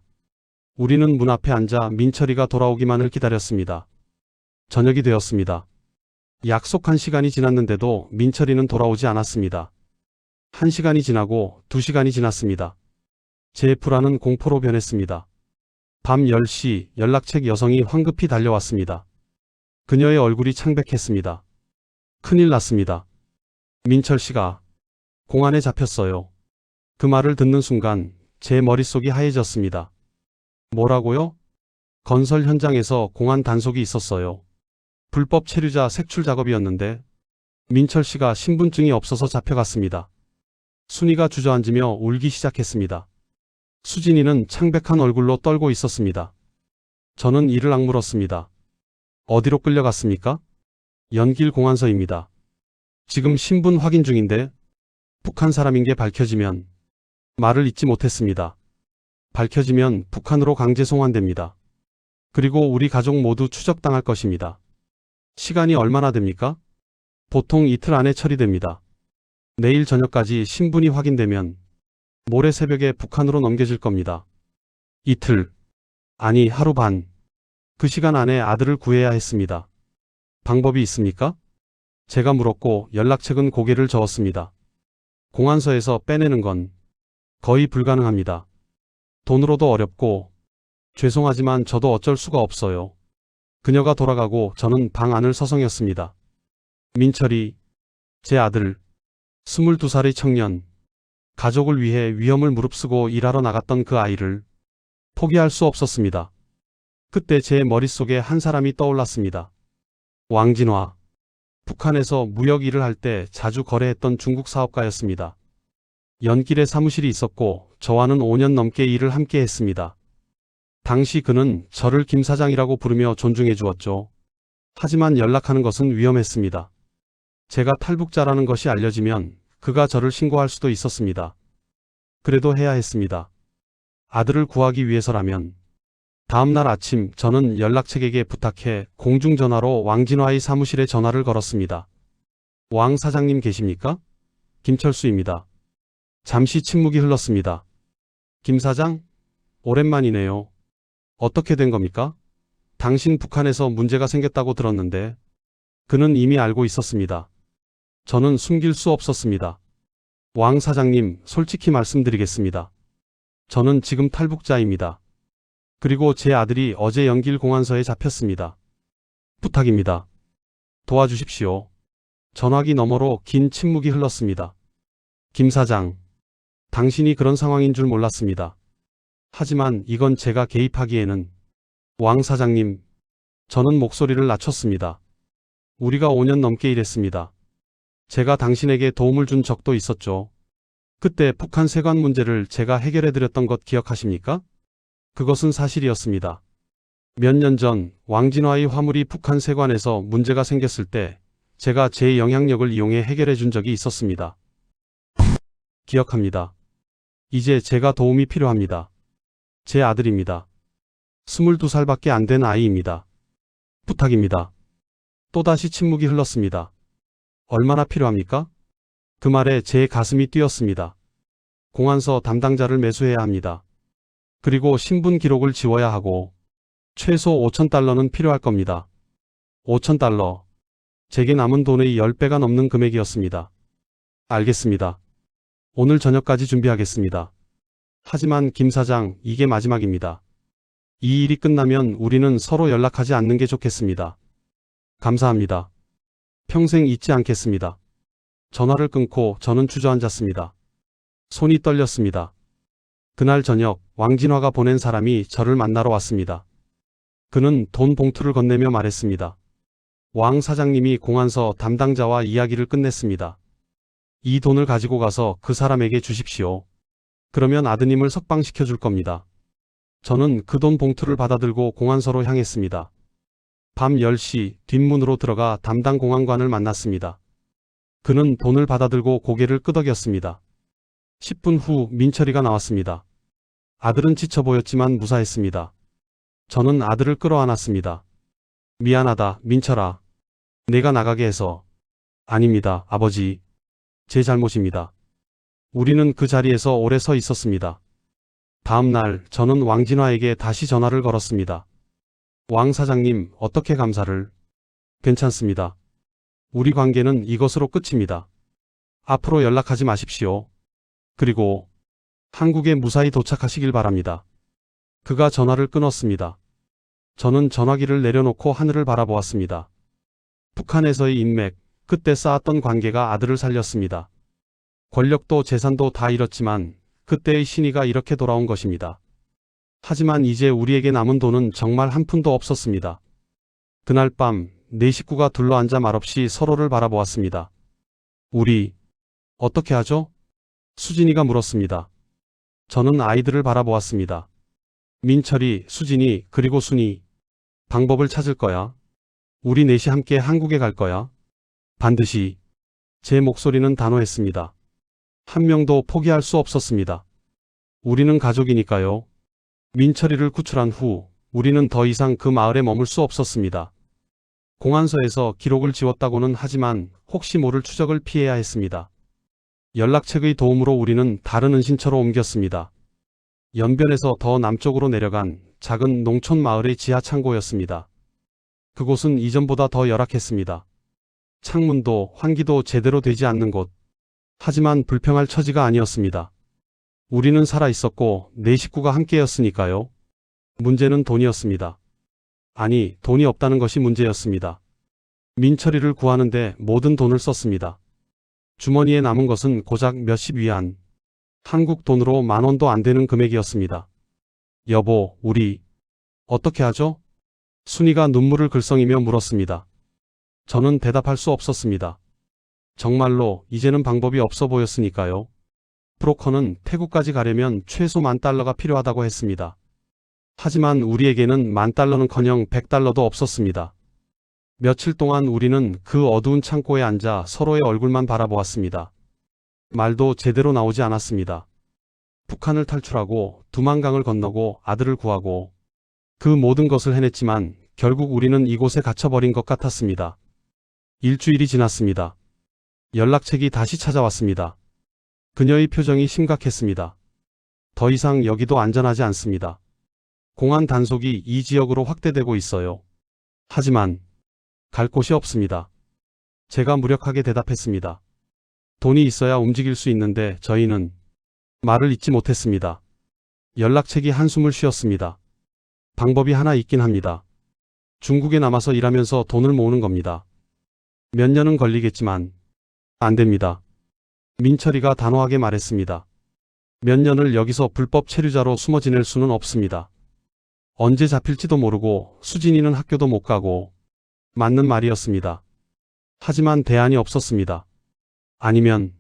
우리는 문 앞에 앉아 민철이가 돌아오기만을 기다렸습니다. 저녁이 되었습니다. 약속한 시간이 지났는데도 민철이는 돌아오지 않았습니다. 1시간이 지나고 2시간이 지났습니다. 제 불안은 공포로 변했습니다. 밤 10시 연락책 여성이 황급히 달려왔습니다. 그녀의 얼굴이 창백했습니다. 큰일 났습니다. 민철 씨가 공안에 잡혔어요. 그 말을 듣는 순간 제 머릿속이 하얘졌습니다. 뭐라고요? 건설 현장에서 공안 단속이 있었어요. 불법 체류자 색출 작업이었는데 민철 씨가 신분증이 없어서 잡혀갔습니다. 순이가 주저앉으며 울기 시작했습니다. 수진이는 창백한 얼굴로 떨고 있었습니다. 저는 이를 악물었습니다. 어디로 끌려갔습니까? 연길 공안서입니다. 지금 신분 확인 중인데 북한 사람인 게 밝혀지면 말을 잇지 못했습니다. 밝혀지면 북한으로 강제 송환됩니다. 그리고 우리 가족 모두 추적당할 것입니다. 시간이 얼마나 됩니까? 보통 이틀 안에 처리됩니다. 내일 저녁까지 신분이 확인되면 모레 새벽에 북한으로 넘겨질 겁니다. 이틀, 아니 하루 반. 그 시간 안에 아들을 구해야 했습니다. 방법이 있습니까? 제가 물었고 연락책은 고개를 저었습니다. 공안서에서 빼내는 건 거의 불가능합니다. 돈으로도 어렵고 죄송하지만 저도 어쩔 수가 없어요. 그녀가 돌아가고 저는 방 안을 서성였습니다. 민철이, 제 아들, 22살의 청년, 가족을 위해 위험을 무릅쓰고 일하러 나갔던 그 아이를 포기할 수 없었습니다. 그때 제 머릿속에 한 사람이 떠올랐습니다. 왕진화. 북한에서 무역 일을 할 때 자주 거래했던 중국 사업가였습니다. 연길에 사무실이 있었고 저와는 5년 넘게 일을 함께 했습니다. 당시 그는 저를 김 사장이라고 부르며 존중해 주었죠. 하지만 연락하는 것은 위험했습니다. 제가 탈북자라는 것이 알려지면 그가 저를 신고할 수도 있었습니다. 그래도 해야 했습니다. 아들을 구하기 위해서라면. 다음 날 아침 저는 연락책에게 부탁해 공중전화로 왕진화의 사무실에 전화를 걸었습니다. 왕 사장님 계십니까? 김철수입니다. 잠시 침묵이 흘렀습니다. 김 사장? 오랜만이네요. 어떻게 된 겁니까? 당신 북한에서 문제가 생겼다고 들었는데. 그는 이미 알고 있었습니다. 저는 숨길 수 없었습니다. 왕 사장님, 솔직히 말씀드리겠습니다. 저는 지금 탈북자입니다. 그리고 제 아들이 어제 연길 공안서에 잡혔습니다. 부탁입니다. 도와주십시오. 전화기 너머로 긴 침묵이 흘렀습니다. 김 사장, 당신이 그런 상황인 줄 몰랐습니다. 하지만 이건 제가 개입하기에는. 왕 사장님, 저는 목소리를 낮췄습니다. 우리가 5년 넘게 일했습니다. 제가 당신에게 도움을 준 적도 있었죠. 그때 북한 세관 문제를 제가 해결해드렸던 것 기억하십니까? 그것은 사실이었습니다. 몇 년 전 왕진화의 화물이 북한 세관에서 문제가 생겼을 때 제가 제 영향력을 이용해 해결해 준 적이 있었습니다. 기억합니다. 이제 제가 도움이 필요합니다. 제 아들입니다. 22살밖에 안 된 아이입니다. 부탁입니다. 또다시 침묵이 흘렀습니다. 얼마나 필요합니까? 그 말에 제 가슴이 뛰었습니다. 공안서 담당자를 매수해야 합니다. 그리고 신분 기록을 지워야 하고 최소 5,000달러는 필요할 겁니다. 5,000달러. 제게 남은 돈의 10배가 넘는 금액이었습니다. 알겠습니다. 오늘 저녁까지 준비하겠습니다. 하지만 김 사장, 이게 마지막입니다. 이 일이 끝나면 우리는 서로 연락하지 않는 게 좋겠습니다. 감사합니다. 평생 잊지 않겠습니다. 전화를 끊고 저는 주저앉았습니다. 손이 떨렸습니다. 그날 저녁 왕진화가 보낸 사람이 저를 만나러 왔습니다. 그는 돈 봉투를 건네며 말했습니다. 왕 사장님이 공안서 담당자와 이야기를 끝냈습니다. 이 돈을 가지고 가서 그 사람에게 주십시오. 그러면 아드님을 석방시켜 줄 겁니다. 저는 그 돈 봉투를 받아들고 공안서로 향했습니다. 밤 10시 뒷문으로 들어가 담당 공안관을 만났습니다. 그는 돈을 받아들고 고개를 끄덕였습니다. 10분 후 민철이가 나왔습니다. 아들은 지쳐 보였지만 무사했습니다. 저는 아들을 끌어안았습니다. 미안하다, 민철아. 내가 나가게 해서. 아닙니다, 아버지. 제 잘못입니다. 우리는 그 자리에서 오래 서 있었습니다. 다음 날 저는 왕진화에게 다시 전화를 걸었습니다. 왕 사장님, 어떻게 감사를? 괜찮습니다. 우리 관계는 이것으로 끝입니다. 앞으로 연락하지 마십시오. 그리고 한국에 무사히 도착하시길 바랍니다. 그가 전화를 끊었습니다. 저는 전화기를 내려놓고 하늘을 바라보았습니다. 북한에서의 인맥, 그때 쌓았던 관계가 아들을 살렸습니다. 권력도 재산도 다 잃었지만 그때의 신의가 이렇게 돌아온 것입니다. 하지만 이제 우리에게 남은 돈은 정말 한 푼도 없었습니다. 그날 밤 네 식구가 둘러앉아 말없이 서로를 바라보았습니다. 우리 어떻게 하죠? 수진이가 물었습니다. 저는 아이들을 바라보았습니다. 민철이, 수진이, 그리고 순이. 방법을 찾을 거야. 우리 넷이 함께 한국에 갈 거야. 반드시. 제 목소리는 단호했습니다. 한 명도 포기할 수 없었습니다. 우리는 가족이니까요. 민철이를 구출한 후 우리는 더 이상 그 마을에 머물 수 없었습니다. 공안서에서 기록을 지웠다고는 하지만 혹시 모를 추적을 피해야 했습니다. 연락책의 도움으로 우리는 다른 은신처로 옮겼습니다. 연변에서 더 남쪽으로 내려간 작은 농촌 마을의 지하 창고였습니다. 그곳은 이전보다 더 열악했습니다. 창문도 환기도 제대로 되지 않는 곳. 하지만 불평할 처지가 아니었습니다. 우리는 살아 있었고 네 식구가 함께였으니까요. 문제는 돈이었습니다. 아니, 돈이 없다는 것이 문제였습니다. 민철이를 구하는데 모든 돈을 썼습니다. 주머니에 남은 것은 고작 몇십 위안. 한국 돈으로 10,000원도 안 되는 금액이었습니다. 여보, 우리 어떻게 하죠? 순이가 눈물을 글썽이며 물었습니다. 저는 대답할 수 없었습니다. 정말로 이제는 방법이 없어 보였으니까요. 브로커는 태국까지 가려면 최소 $10,000가 필요하다고 했습니다. 하지만 우리에게는 $10,000는커녕 $100도 없었습니다. 며칠 동안 우리는 그 어두운 창고에 앉아 서로의 얼굴만 바라보았습니다. 말도 제대로 나오지 않았습니다. 북한을 탈출하고 두만강을 건너고 아들을 구하고 그 모든 것을 해냈지만 결국 우리는 이곳에 갇혀버린 것 같았습니다. 일주일이 지났습니다. 연락책이 다시 찾아왔습니다. 그녀의 표정이 심각했습니다. 더 이상 여기도 안전하지 않습니다. 공안 단속이 이 지역으로 확대되고 있어요. 하지만 갈 곳이 없습니다. 제가 무력하게 대답했습니다. 돈이 있어야 움직일 수 있는데 저희는 말을 잇지 못했습니다. 연락책이 한숨을 쉬었습니다. 방법이 하나 있긴 합니다. 중국에 남아서 일하면서 돈을 모으는 겁니다. 몇 년은 걸리겠지만 안 됩니다. 민철이가 단호하게 말했습니다. 몇 년을 여기서 불법 체류자로 숨어 지낼 수는 없습니다. 언제 잡힐지도 모르고 수진이는 학교도 못 가고. 맞는 말이었습니다. 하지만 대안이 없었습니다. 아니면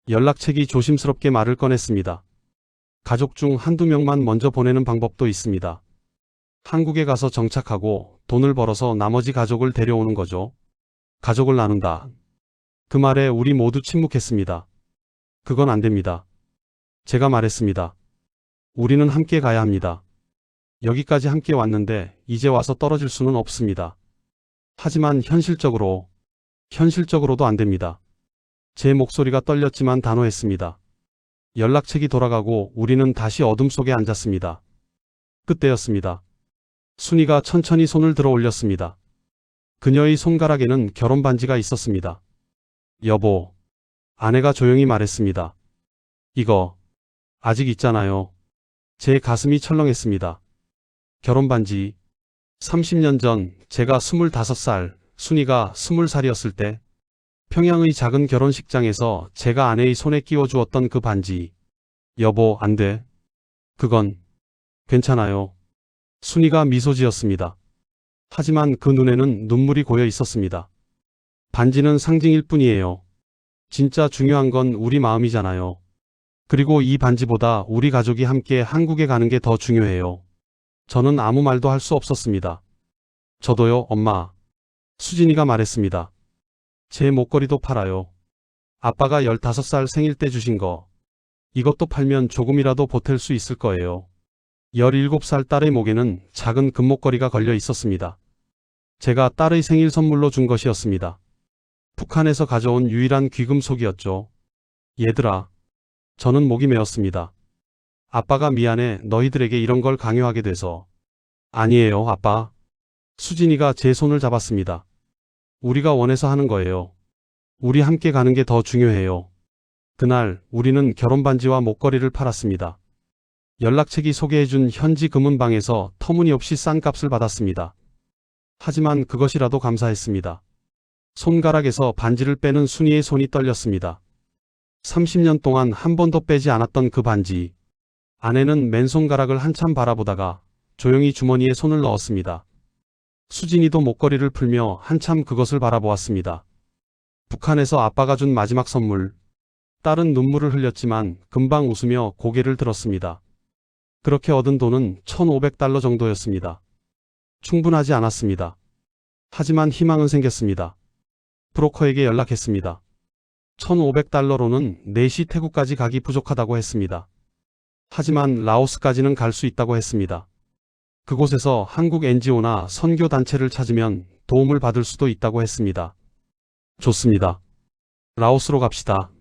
연락책이 조심스럽게 말을 꺼냈습니다. 가족 중 한두 명만 먼저 보내는 방법도 있습니다. 한국에 가서 정착하고 돈을 벌어서 나머지 가족을 데려오는 거죠. 가족을 나눈다. 그 말에 우리 모두 침묵했습니다. 그건 안 됩니다. 제가 말했습니다. 우리는 함께 가야 합니다. 여기까지 함께 왔는데 이제 와서 떨어질 수는 없습니다. 하지만 현실적으로도 안 됩니다. 제 목소리가 떨렸지만 단호했습니다. 연락책이 돌아가고 우리는 다시 어둠 속에 앉았습니다. 그때였습니다. 순이가 천천히 손을 들어 올렸습니다. 그녀의 손가락에는 결혼 반지가 있었습니다. 여보, 아내가 조용히 말했습니다. 이거 아직 있잖아요. 제 가슴이 철렁했습니다. 결혼 반지. 30년 전 제가 25살, 순이가 20살이었을 때 평양의 작은 결혼식장에서 제가 아내의 손에 끼워 주었던 그 반지. 여보, 안 돼. 그건 괜찮아요. 순이가 미소 지었습니다. 하지만 그 눈에는 눈물이 고여 있었습니다. 반지는 상징일 뿐이에요. 진짜 중요한 건 우리 마음이잖아요. 그리고 이 반지보다 우리 가족이 함께 한국에 가는 게 더 중요해요. 저는 아무 말도 할 수 없었습니다. 저도요, 엄마. 수진이가 말했습니다. 제 목걸이도 팔아요. 아빠가 15살 생일 때 주신 거. 이것도 팔면 조금이라도 보탤 수 있을 거예요. 17살 딸의 목에는 작은 금목걸이가 걸려 있었습니다. 제가 딸의 생일 선물로 준 것이었습니다. 북한에서 가져온 유일한 귀금속이었죠. 얘들아. 저는 목이 메었습니다. 아빠가 미안해, 너희들에게 이런 걸 강요하게 돼서. 아니에요, 아빠. 수진이가 제 손을 잡았습니다. 우리가 원해서 하는 거예요. 우리 함께 가는 게 더 중요해요. 그날 우리는 결혼반지와 목걸이를 팔았습니다. 연락책이 소개해준 현지 금은방에서 터무니없이 싼 값을 받았습니다. 하지만 그것이라도 감사했습니다. 손가락에서 반지를 빼는 순이의 손이 떨렸습니다. 30년 동안 한 번도 빼지 않았던 그 반지. 아내는 맨손가락을 한참 바라보다가 조용히 주머니에 손을 넣었습니다. 수진이도 목걸이를 풀며 한참 그것을 바라보았습니다. 북한에서 아빠가 준 마지막 선물. 딸은 눈물을 흘렸지만 금방 웃으며 고개를 들었습니다. 그렇게 얻은 돈은 $1,500 정도였습니다. 충분하지 않았습니다. 하지만 희망은 생겼습니다. 브로커에게 연락했습니다. $1,500로는 4시 태국까지 가기 부족하다고 했습니다. 하지만 라오스까지는 갈 수 있다고 했습니다. 그곳에서 한국 NGO나 선교 단체를 찾으면 도움을 받을 수도 있다고 했습니다. 좋습니다. 라오스로 갑시다.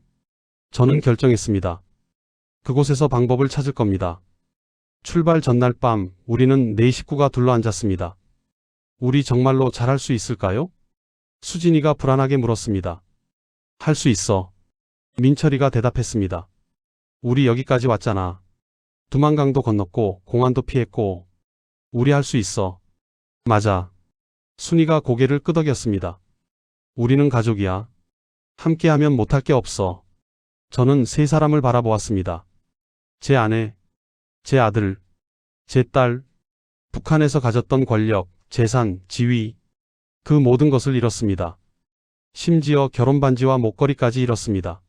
저는 결정했습니다. 그곳에서 방법을 찾을 겁니다. 출발 전날 밤 우리는 4식구가 둘러앉았습니다. 우리 정말로 잘할 수 있을까요? 수진이가 불안하게 물었습니다. 할 수 있어. 민철이가 대답했습니다. 우리 여기까지 왔잖아. 두만강도 건넜고 공안도 피했고 우리 할 수 있어. 맞아. 순이가 고개를 끄덕였습니다. 우리는 가족이야. 함께하면 못할 게 없어. 저는 세 사람을 바라보았습니다. 제 아내, 제 아들, 제 딸, 북한에서 가졌던 권력, 재산, 지위, 그 모든 것을 잃었습니다. 심지어 결혼반지와 목걸이까지 잃었습니다.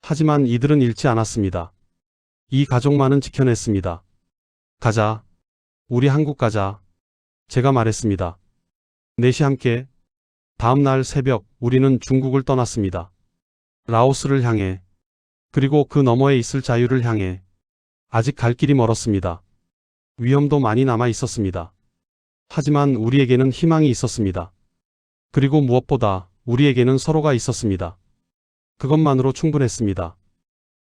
하지만 이들은 잃지 않았습니다. 이 가족만은 지켜냈습니다. 가자. 우리 한국 가자. 제가 말했습니다. 넷이 함께. 다음 날 새벽 우리는 중국을 떠났습니다. 라오스를 향해. 그리고 그 너머에 있을 자유를 향해. 아직 갈 길이 멀었습니다. 위험도 많이 남아 있었습니다. 하지만 우리에게는 희망이 있었습니다. 그리고 무엇보다 우리에게는 서로가 있었습니다. 그것만으로 충분했습니다.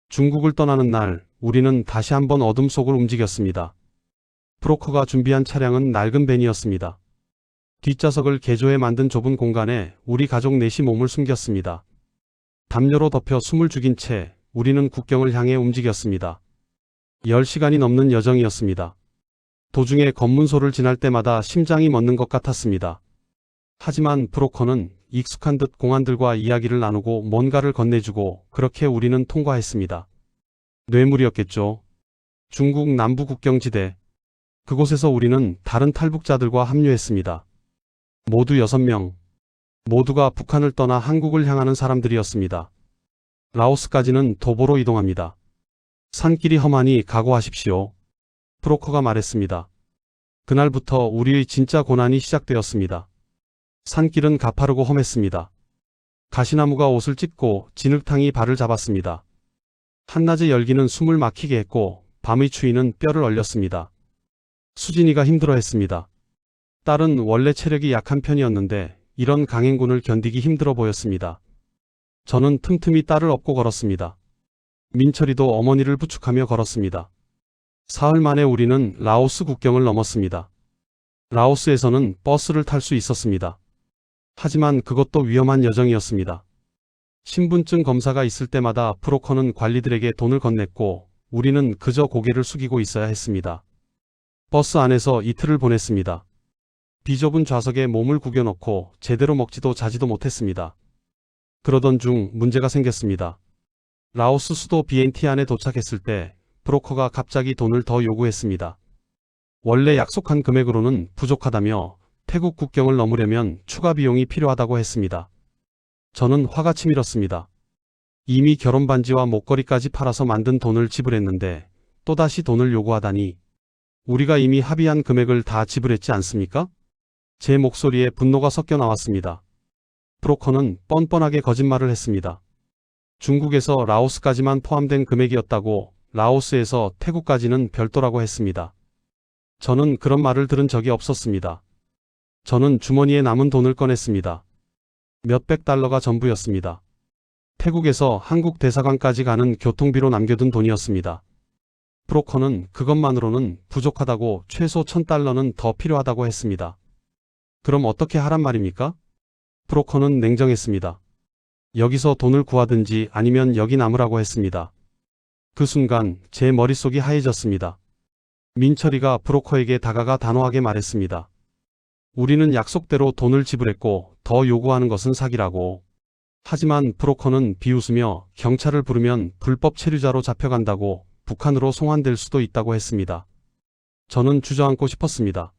중국을 떠나는 날 우리는 다시 한번 어둠 속을 움직였습니다. 브로커가 준비한 차량은 낡은 밴이었습니다. 뒷좌석을 개조해 만든 좁은 공간에 우리 가족 넷이 몸을 숨겼습니다. 담요로 덮여 숨을 죽인 채 우리는 국경을 향해 움직였습니다. 10시간이 넘는 여정이었습니다. 도중에 검문소를 지날 때마다 심장이 멎는 것 같았습니다. 하지만 브로커는 익숙한 듯 공안들과 이야기를 나누고 뭔가를 건네주고 그렇게 우리는 통과했습니다. 뇌물이었겠죠. 중국 남부 국경지대. 그곳에서 우리는 다른 탈북자들과 합류했습니다. 모두 6명. 모두가 북한을 떠나 한국을 향하는 사람들이었습니다. 라오스까지는 도보로 이동합니다. 산길이 험하니 각오하십시오. 브로커가 말했습니다. 그날부터 우리의 진짜 고난이 시작되었습니다. 산길은 가파르고 험했습니다. 가시나무가 옷을 찢고 진흙탕이 발을 잡았습니다. 한낮의 열기는 숨을 막히게 했고 밤의 추위는 뼈를 얼렸습니다. 수진이가 힘들어했습니다. 딸은 원래 체력이 약한 편이었는데 이런 강행군을 견디기 힘들어 보였습니다. 저는 틈틈이 딸을 업고 걸었습니다. 민철이도 어머니를 부축하며 걸었습니다. 사흘 만에 우리는 라오스 국경을 넘었습니다. 라오스에서는 버스를 탈 수 있었습니다. 하지만 그것도 위험한 여정이었습니다. 신분증 검사가 있을 때마다 브로커는 관리들에게 돈을 건넸고 우리는 그저 고개를 숙이고 있어야 했습니다. 버스 안에서 이틀을 보냈습니다. 비좁은 좌석에 몸을 구겨놓고 제대로 먹지도 자지도 못했습니다. 그러던 중 문제가 생겼습니다. 라오스 수도 비엔티안에 도착했을 때 브로커가 갑자기 돈을 더 요구했습니다. 원래 약속한 금액으로는 부족하다며 태국 국경을 넘으려면 추가 비용이 필요하다고 했습니다. 저는 화가 치밀었습니다. 이미 결혼반지와 목걸이까지 팔아서 만든 돈을 지불했는데 또다시 돈을 요구하다니. 우리가 이미 합의한 금액을 다 지불했지 않습니까? 제 목소리에 분노가 섞여 나왔습니다. 브로커는 뻔뻔하게 거짓말을 했습니다. 중국에서 라오스까지만 포함된 금액이었다고 라오스에서 태국까지는 별도라고 했습니다. 저는 그런 말을 들은 적이 없었습니다. 저는 주머니에 남은 돈을 꺼냈습니다. 몇백 달러가 전부였습니다. 태국에서 한국 대사관까지 가는 교통비로 남겨둔 돈이었습니다. 브로커는 그것만으로는 부족하다고 최소 $1,000는 더 필요하다고 했습니다. 그럼 어떻게 하란 말입니까? 브로커는 냉정했습니다. 여기서 돈을 구하든지 아니면 여기 남으라고 했습니다. 그 순간 제 머릿속이 하얘졌습니다. 민철이가 브로커에게 다가가 단호하게 말했습니다. 우리는 약속대로 돈을 지불했고 더 요구하는 것은 사기라고. 하지만 브로커는 비웃으며 경찰을 부르면 불법 체류자로 잡혀간다고 북한으로 송환될 수도 있다고 했습니다. 저는 주저앉고 싶었습니다.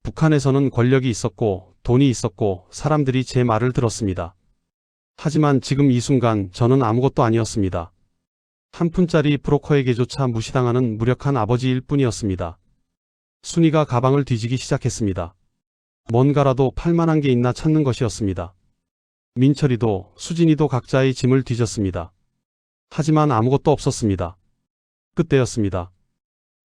북한에서는 권력이 있었고 돈이 있었고 사람들이 제 말을 들었습니다. 하지만 지금 이 순간 저는 아무것도 아니었습니다. 한 푼짜리 브로커에게조차 무시당하는 무력한 아버지일 뿐이었습니다. 순이가 가방을 뒤지기 시작했습니다. 뭔가라도 팔만한 게 있나 찾는 것이었습니다. 민철이도 수진이도 각자의 짐을 뒤졌습니다. 하지만 아무것도 없었습니다. 그때였습니다.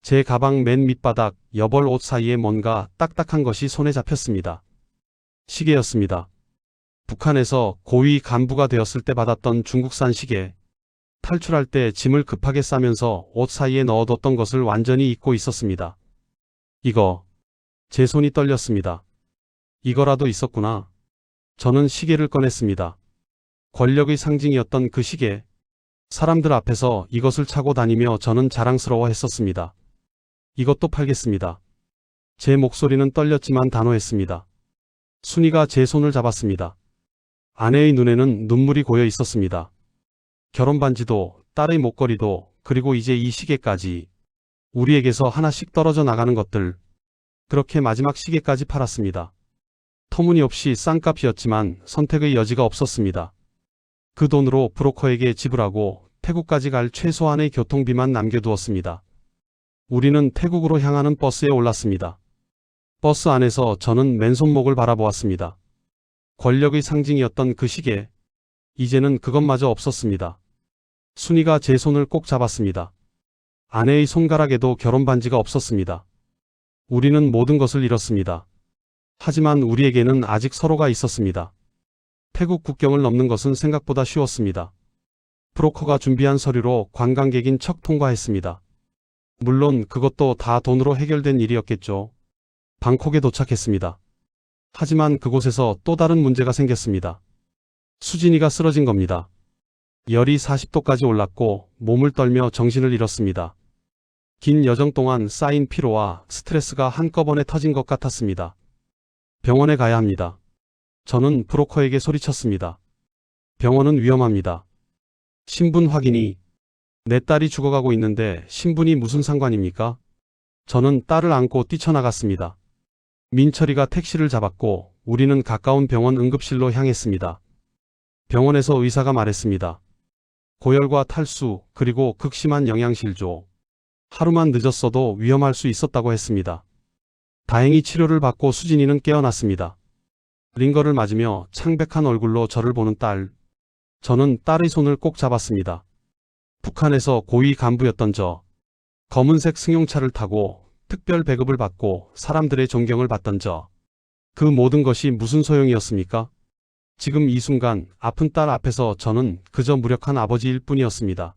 제 가방 맨 밑바닥 여벌 옷 사이에 뭔가 딱딱한 것이 손에 잡혔습니다. 시계였습니다. 북한에서 고위 간부가 되었을 때 받았던 중국산 시계. 탈출할 때 짐을 급하게 싸면서 옷 사이에 넣어뒀던 것을 완전히 잊고 있었습니다. 이거. 제 손이 떨렸습니다. 이거라도 있었구나. 저는 시계를 꺼냈습니다. 권력의 상징이었던 그 시계. 사람들 앞에서 이것을 차고 다니며 저는 자랑스러워 했었습니다. 이것도 팔겠습니다. 제 목소리는 떨렸지만 단호했습니다. 순이가 제 손을 잡았습니다. 아내의 눈에는 눈물이 고여 있었습니다. 결혼 반지도, 딸의 목걸이도, 그리고 이제 이 시계까지. 우리에게서 하나씩 떨어져 나가는 것들. 그렇게 마지막 시계까지 팔았습니다. 터무니없이 싼 값이었지만 선택의 여지가 없었습니다. 그 돈으로 브로커에게 지불하고 태국까지 갈 최소한의 교통비만 남겨두었습니다. 우리는 태국으로 향하는 버스에 올랐습니다. 버스 안에서 저는 맨손목을 바라보았습니다. 권력의 상징이었던 그 시계. 이제는 그것마저 없었습니다. 순이가 제 손을 꼭 잡았습니다. 아내의 손가락에도 결혼 반지가 없었습니다. 우리는 모든 것을 잃었습니다. 하지만 우리에게는 아직 서로가 있었습니다. 태국 국경을 넘는 것은 생각보다 쉬웠습니다. 브로커가 준비한 서류로 관광객인 척 통과했습니다. 물론 그것도 다 돈으로 해결된 일이었겠죠. 방콕에 도착했습니다. 하지만 그곳에서 또 다른 문제가 생겼습니다. 수진이가 쓰러진 겁니다. 열이 40도까지 올랐고 몸을 떨며 정신을 잃었습니다. 긴 여정 동안 쌓인 피로와 스트레스가 한꺼번에 터진 것 같았습니다. 병원에 가야 합니다. 저는 브로커에게 소리쳤습니다. 병원은 위험합니다. 신분 확인이. 내 딸이 죽어가고 있는데 신분이 무슨 상관입니까? 저는 딸을 안고 뛰쳐나갔습니다. 민철이가 택시를 잡았고 우리는 가까운 병원 응급실로 향했습니다. 병원에서 의사가 말했습니다. 고열과 탈수 그리고 극심한 영양실조. 하루만 늦었어도 위험할 수 있었다고 했습니다. 다행히 치료를 받고 수진이는 깨어났습니다. 링거를 맞으며 창백한 얼굴로 저를 보는 딸. 저는 딸의 손을 꼭 잡았습니다. 북한에서 고위 간부였던 저. 검은색 승용차를 타고 특별 배급을 받고 사람들의 존경을 받던 저. 그 모든 것이 무슨 소용이었습니까? 지금 이 순간 아픈 딸 앞에서 저는 그저 무력한 아버지일 뿐이었습니다.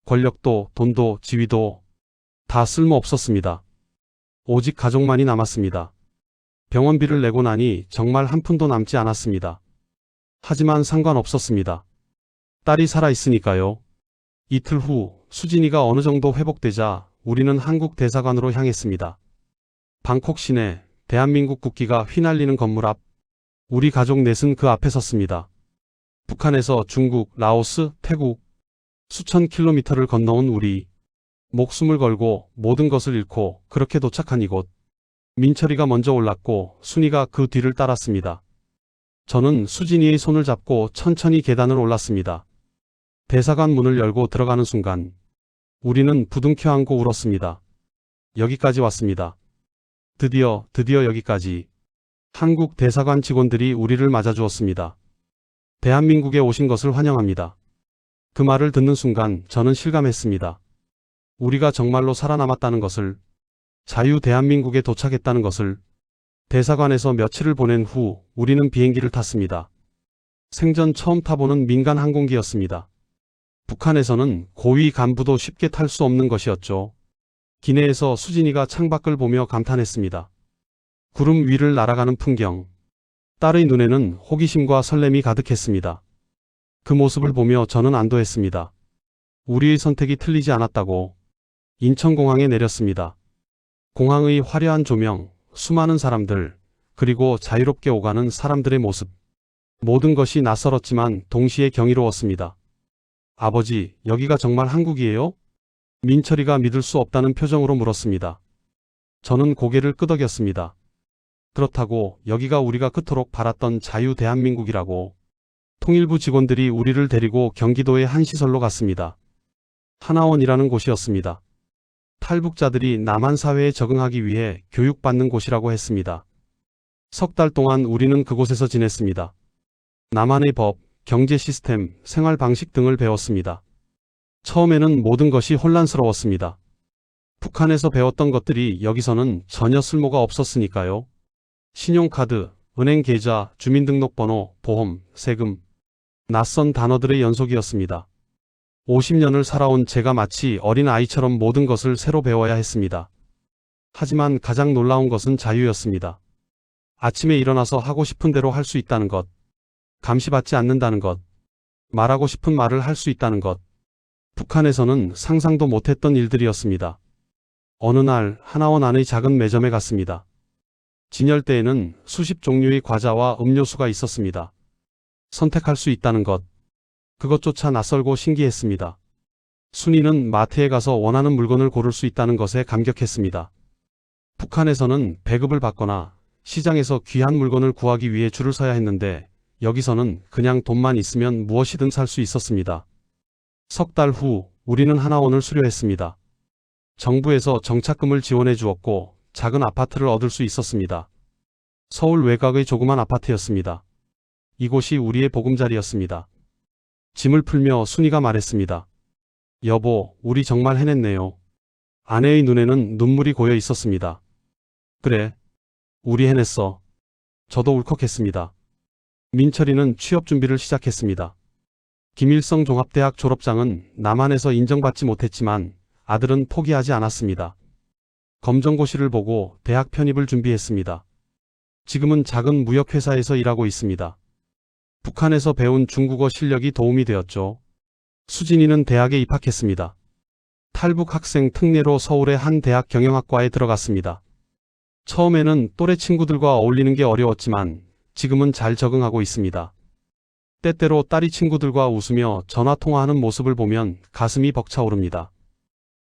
권력도 돈도 지위도 다 쓸모없었습니다. 오직 가족만이 남았습니다. 병원비를 내고 나니 정말 한 푼도 남지 않았습니다. 하지만 상관없었습니다. 딸이 살아있으니까요. 이틀 후 수진이가 어느 정도 회복되자 우리는 한국 대사관으로 향했습니다. 방콕 시내 대한민국 국기가 휘날리는 건물 앞. 우리 가족 넷은 그 앞에 섰습니다. 북한에서 중국, 라오스, 태국 수천 킬로미터를 건너온 우리. 목숨을 걸고 모든 것을 잃고 그렇게 도착한 이곳. 민철이가 먼저 올랐고 순이가 그 뒤를 따랐습니다. 저는 수진이의 손을 잡고 천천히 계단을 올랐습니다. 대사관 문을 열고 들어가는 순간 우리는 부둥켜 안고 울었습니다. 여기까지 왔습니다. 드디어 여기까지. 한국 대사관 직원들이 우리를 맞아주었습니다. 대한민국에 오신 것을 환영합니다. 그 말을 듣는 순간 저는 실감했습니다. 우리가 정말로 살아남았다는 것을, 자유 대한민국에 도착했다는 것을. 대사관에서 며칠을 보낸 후 우리는 비행기를 탔습니다. 생전 처음 타보는 민간 항공기였습니다. 북한에서는 고위 간부도 쉽게 탈 수 없는 것이었죠. 기내에서 수진이가 창밖을 보며 감탄했습니다. 구름 위를 날아가는 풍경. 딸의 눈에는 호기심과 설렘이 가득했습니다. 그 모습을 보며 저는 안도했습니다. 우리의 선택이 틀리지 않았다고. 인천공항에 내렸습니다. 공항의 화려한 조명, 수많은 사람들, 그리고 자유롭게 오가는 사람들의 모습. 모든 것이 낯설었지만 동시에 경이로웠습니다. 아버지, 여기가 정말 한국이에요? 민철이가 믿을 수 없다는 표정으로 물었습니다. 저는 고개를 끄덕였습니다. 그렇다고 여기가 우리가 그토록 바랐던 자유 대한민국이라고. 통일부 직원들이 우리를 데리고 경기도의 한 시설로 갔습니다. 하나원이라는 곳이었습니다. 탈북자들이 남한 사회에 적응하기 위해 교육받는 곳이라고 했습니다. 석 달 동안 우리는 그곳에서 지냈습니다. 남한의 법, 경제 시스템, 생활 방식 등을 배웠습니다. 처음에는 모든 것이 혼란스러웠습니다. 북한에서 배웠던 것들이 여기서는 전혀 쓸모가 없었으니까요. 신용카드, 은행 계좌, 주민등록번호, 보험, 세금. 낯선 단어들의 연속이었습니다. 50년을 살아온 제가 마치 어린 아이처럼 모든 것을 새로 배워야 했습니다. 하지만 가장 놀라운 것은 자유였습니다. 아침에 일어나서 하고 싶은 대로 할 수 있다는 것. 감시받지 않는다는 것. 말하고 싶은 말을 할 수 있다는 것. 북한에서는 상상도 못했던 일들이었습니다. 어느 날 하나원 안의 작은 매점에 갔습니다. 진열대에는 수십 종류의 과자와 음료수가 있었습니다. 선택할 수 있다는 것. 그것조차 낯설고 신기했습니다. 순이는 마트에 가서 원하는 물건을 고를 수 있다는 것에 감격했습니다. 북한에서는 배급을 받거나 시장에서 귀한 물건을 구하기 위해 줄을 서야 했는데 여기서는 그냥 돈만 있으면 무엇이든 살 수 있었습니다. 석 달 후 우리는 하나원을 수료했습니다. 정부에서 정착금을 지원해 주었고 작은 아파트를 얻을 수 있었습니다. 서울 외곽의 조그만 아파트였습니다. 이곳이 우리의 보금자리였습니다. 짐을 풀며 순이가 말했습니다. 여보, 우리 정말 해냈네요. 아내의 눈에는 눈물이 고여 있었습니다. 그래, 우리 해냈어. 저도 울컥했습니다. 민철이는 취업 준비를 시작했습니다. 김일성 종합대학 졸업장은 남한에서 인정받지 못했지만 아들은 포기하지 않았습니다. 검정고시를 보고 대학 편입을 준비했습니다. 지금은 작은 무역회사에서 일하고 있습니다. 북한에서 배운 중국어 실력이 도움이 되었죠. 수진이는 대학에 입학했습니다. 탈북 학생 특례로 서울의 한 대학 경영학과에 들어갔습니다. 처음에는 또래 친구들과 어울리는 게 어려웠지만 지금은 잘 적응하고 있습니다. 때때로 딸이 친구들과 웃으며 전화통화하는 모습을 보면 가슴이 벅차오릅니다.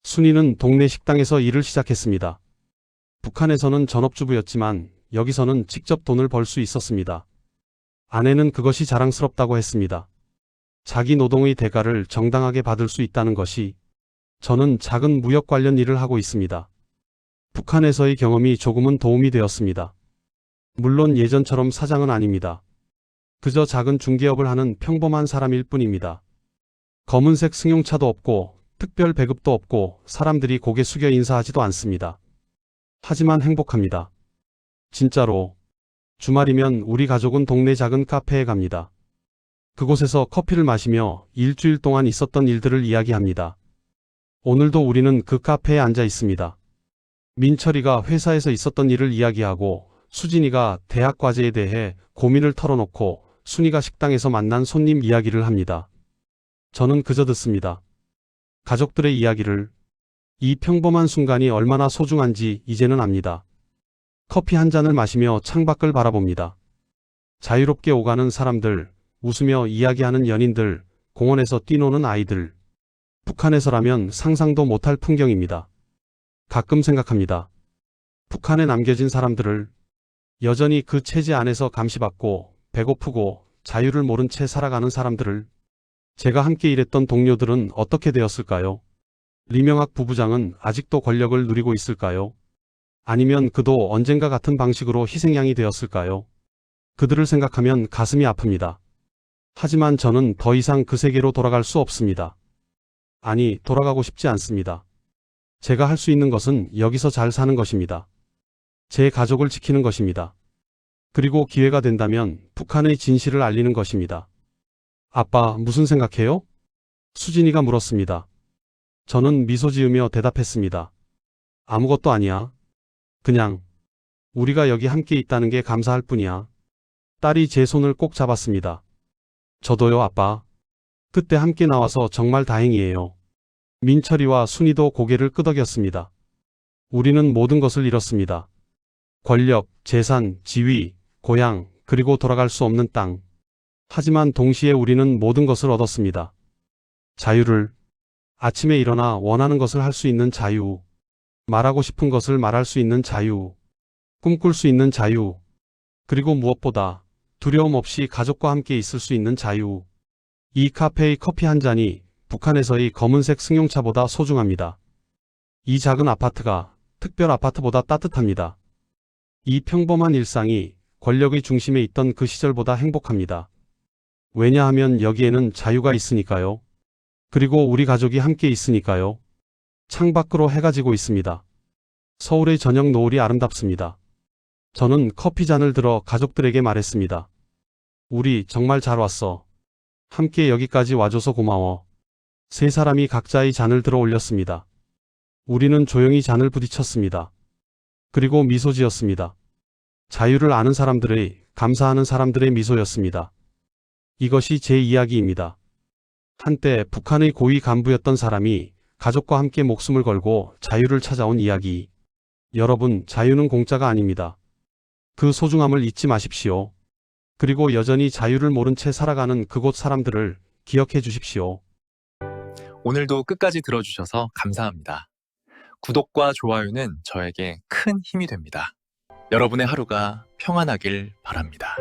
순이는 동네 식당에서 일을 시작했습니다. 북한에서는 전업주부였지만 여기서는 직접 돈을 벌 수 있었습니다. 아내는 그것이 자랑스럽다고 했습니다. 자기 노동의 대가를 정당하게 받을 수 있다는 것이. 저는 작은 무역 관련 일을 하고 있습니다. 북한에서의 경험이 조금은 도움이 되었습니다. 물론 예전처럼 사장은 아닙니다. 그저 작은 중개업을 하는 평범한 사람일 뿐입니다. 검은색 승용차도 없고 특별 배급도 없고 사람들이 고개 숙여 인사하지도 않습니다. 하지만 행복합니다. 진짜로. 주말이면 우리 가족은 동네 작은 카페에 갑니다. 그곳에서 커피를 마시며 일주일 동안 있었던 일들을 이야기합니다. 오늘도 우리는 그 카페에 앉아 있습니다. 민철이가 회사에서 있었던 일을 이야기하고 수진이가 대학 과제에 대해 고민을 털어놓고 순이가 식당에서 만난 손님 이야기를 합니다. 저는 그저 듣습니다. 가족들의 이야기를. 이 평범한 순간이 얼마나 소중한지 이제는 압니다. 커피 한 잔을 마시며 창밖을 바라봅니다. 자유롭게 오가는 사람들, 웃으며 이야기하는 연인들, 공원에서 뛰노는 아이들. 북한에서라면 상상도 못할 풍경입니다. 가끔 생각합니다. 북한에 남겨진 사람들을. 여전히 그 체제 안에서 감시받고 배고프고 자유를 모른 채 살아가는 사람들을. 제가 함께 일했던 동료들은 어떻게 되었을까요? 리명학 부부장은 아직도 권력을 누리고 있을까요? 아니면 그도 언젠가 같은 방식으로 희생양이 되었을까요? 그들을 생각하면 가슴이 아픕니다. 하지만 저는 더 이상 그 세계로 돌아갈 수 없습니다. 아니, 돌아가고 싶지 않습니다. 제가 할 수 있는 것은 여기서 잘 사는 것입니다. 제 가족을 지키는 것입니다. 그리고 기회가 된다면 북한의 진실을 알리는 것입니다. 아빠, 무슨 생각해요? 수진이가 물었습니다. 저는 미소 지으며 대답했습니다. 아무것도 아니야. 그냥 우리가 여기 함께 있다는 게 감사할 뿐이야. 딸이 제 손을 꼭 잡았습니다. 저도요, 아빠. 그때 함께 나와서 정말 다행이에요. 민철이와 순이도 고개를 끄덕였습니다. 우리는 모든 것을 잃었습니다. 권력, 재산, 지위, 고향, 그리고 돌아갈 수 없는 땅. 하지만 동시에 우리는 모든 것을 얻었습니다. 자유를. 아침에 일어나 원하는 것을 할 수 있는 자유. 말하고 싶은 것을 말할 수 있는 자유. 꿈꿀 수 있는 자유. 그리고 무엇보다 두려움 없이 가족과 함께 있을 수 있는 자유. 이 카페의 커피 한 잔이 북한에서의 검은색 승용차보다 소중합니다. 이 작은 아파트가 특별 아파트보다 따뜻합니다. 이 평범한 일상이 권력의 중심에 있던 그 시절보다 행복합니다. 왜냐하면 여기에는 자유가 있으니까요. 그리고 우리 가족이 함께 있으니까요. 창밖으로 해가 지고 있습니다. 서울의 저녁 노을이 아름답습니다. 저는 커피 잔을 들어 가족들에게 말했습니다. 우리 정말 잘 왔어. 함께 여기까지 와줘서 고마워. 세 사람이 각자의 잔을 들어 올렸습니다. 우리는 조용히 잔을 부딪혔습니다. 그리고 미소 지었습니다. 자유를 아는 사람들의, 감사하는 사람들의 미소였습니다. 이것이 제 이야기입니다. 한때 북한의 고위 간부였던 사람이 가족과 함께 목숨을 걸고 자유를 찾아온 이야기. 여러분, 자유는 공짜가 아닙니다. 그 소중함을 잊지 마십시오. 그리고 여전히 자유를 모른 채 살아가는 그곳 사람들을 기억해 주십시오. 오늘도 끝까지 들어주셔서 감사합니다. 구독과 좋아요는 저에게 큰 힘이 됩니다. 여러분의 하루가 평안하길 바랍니다.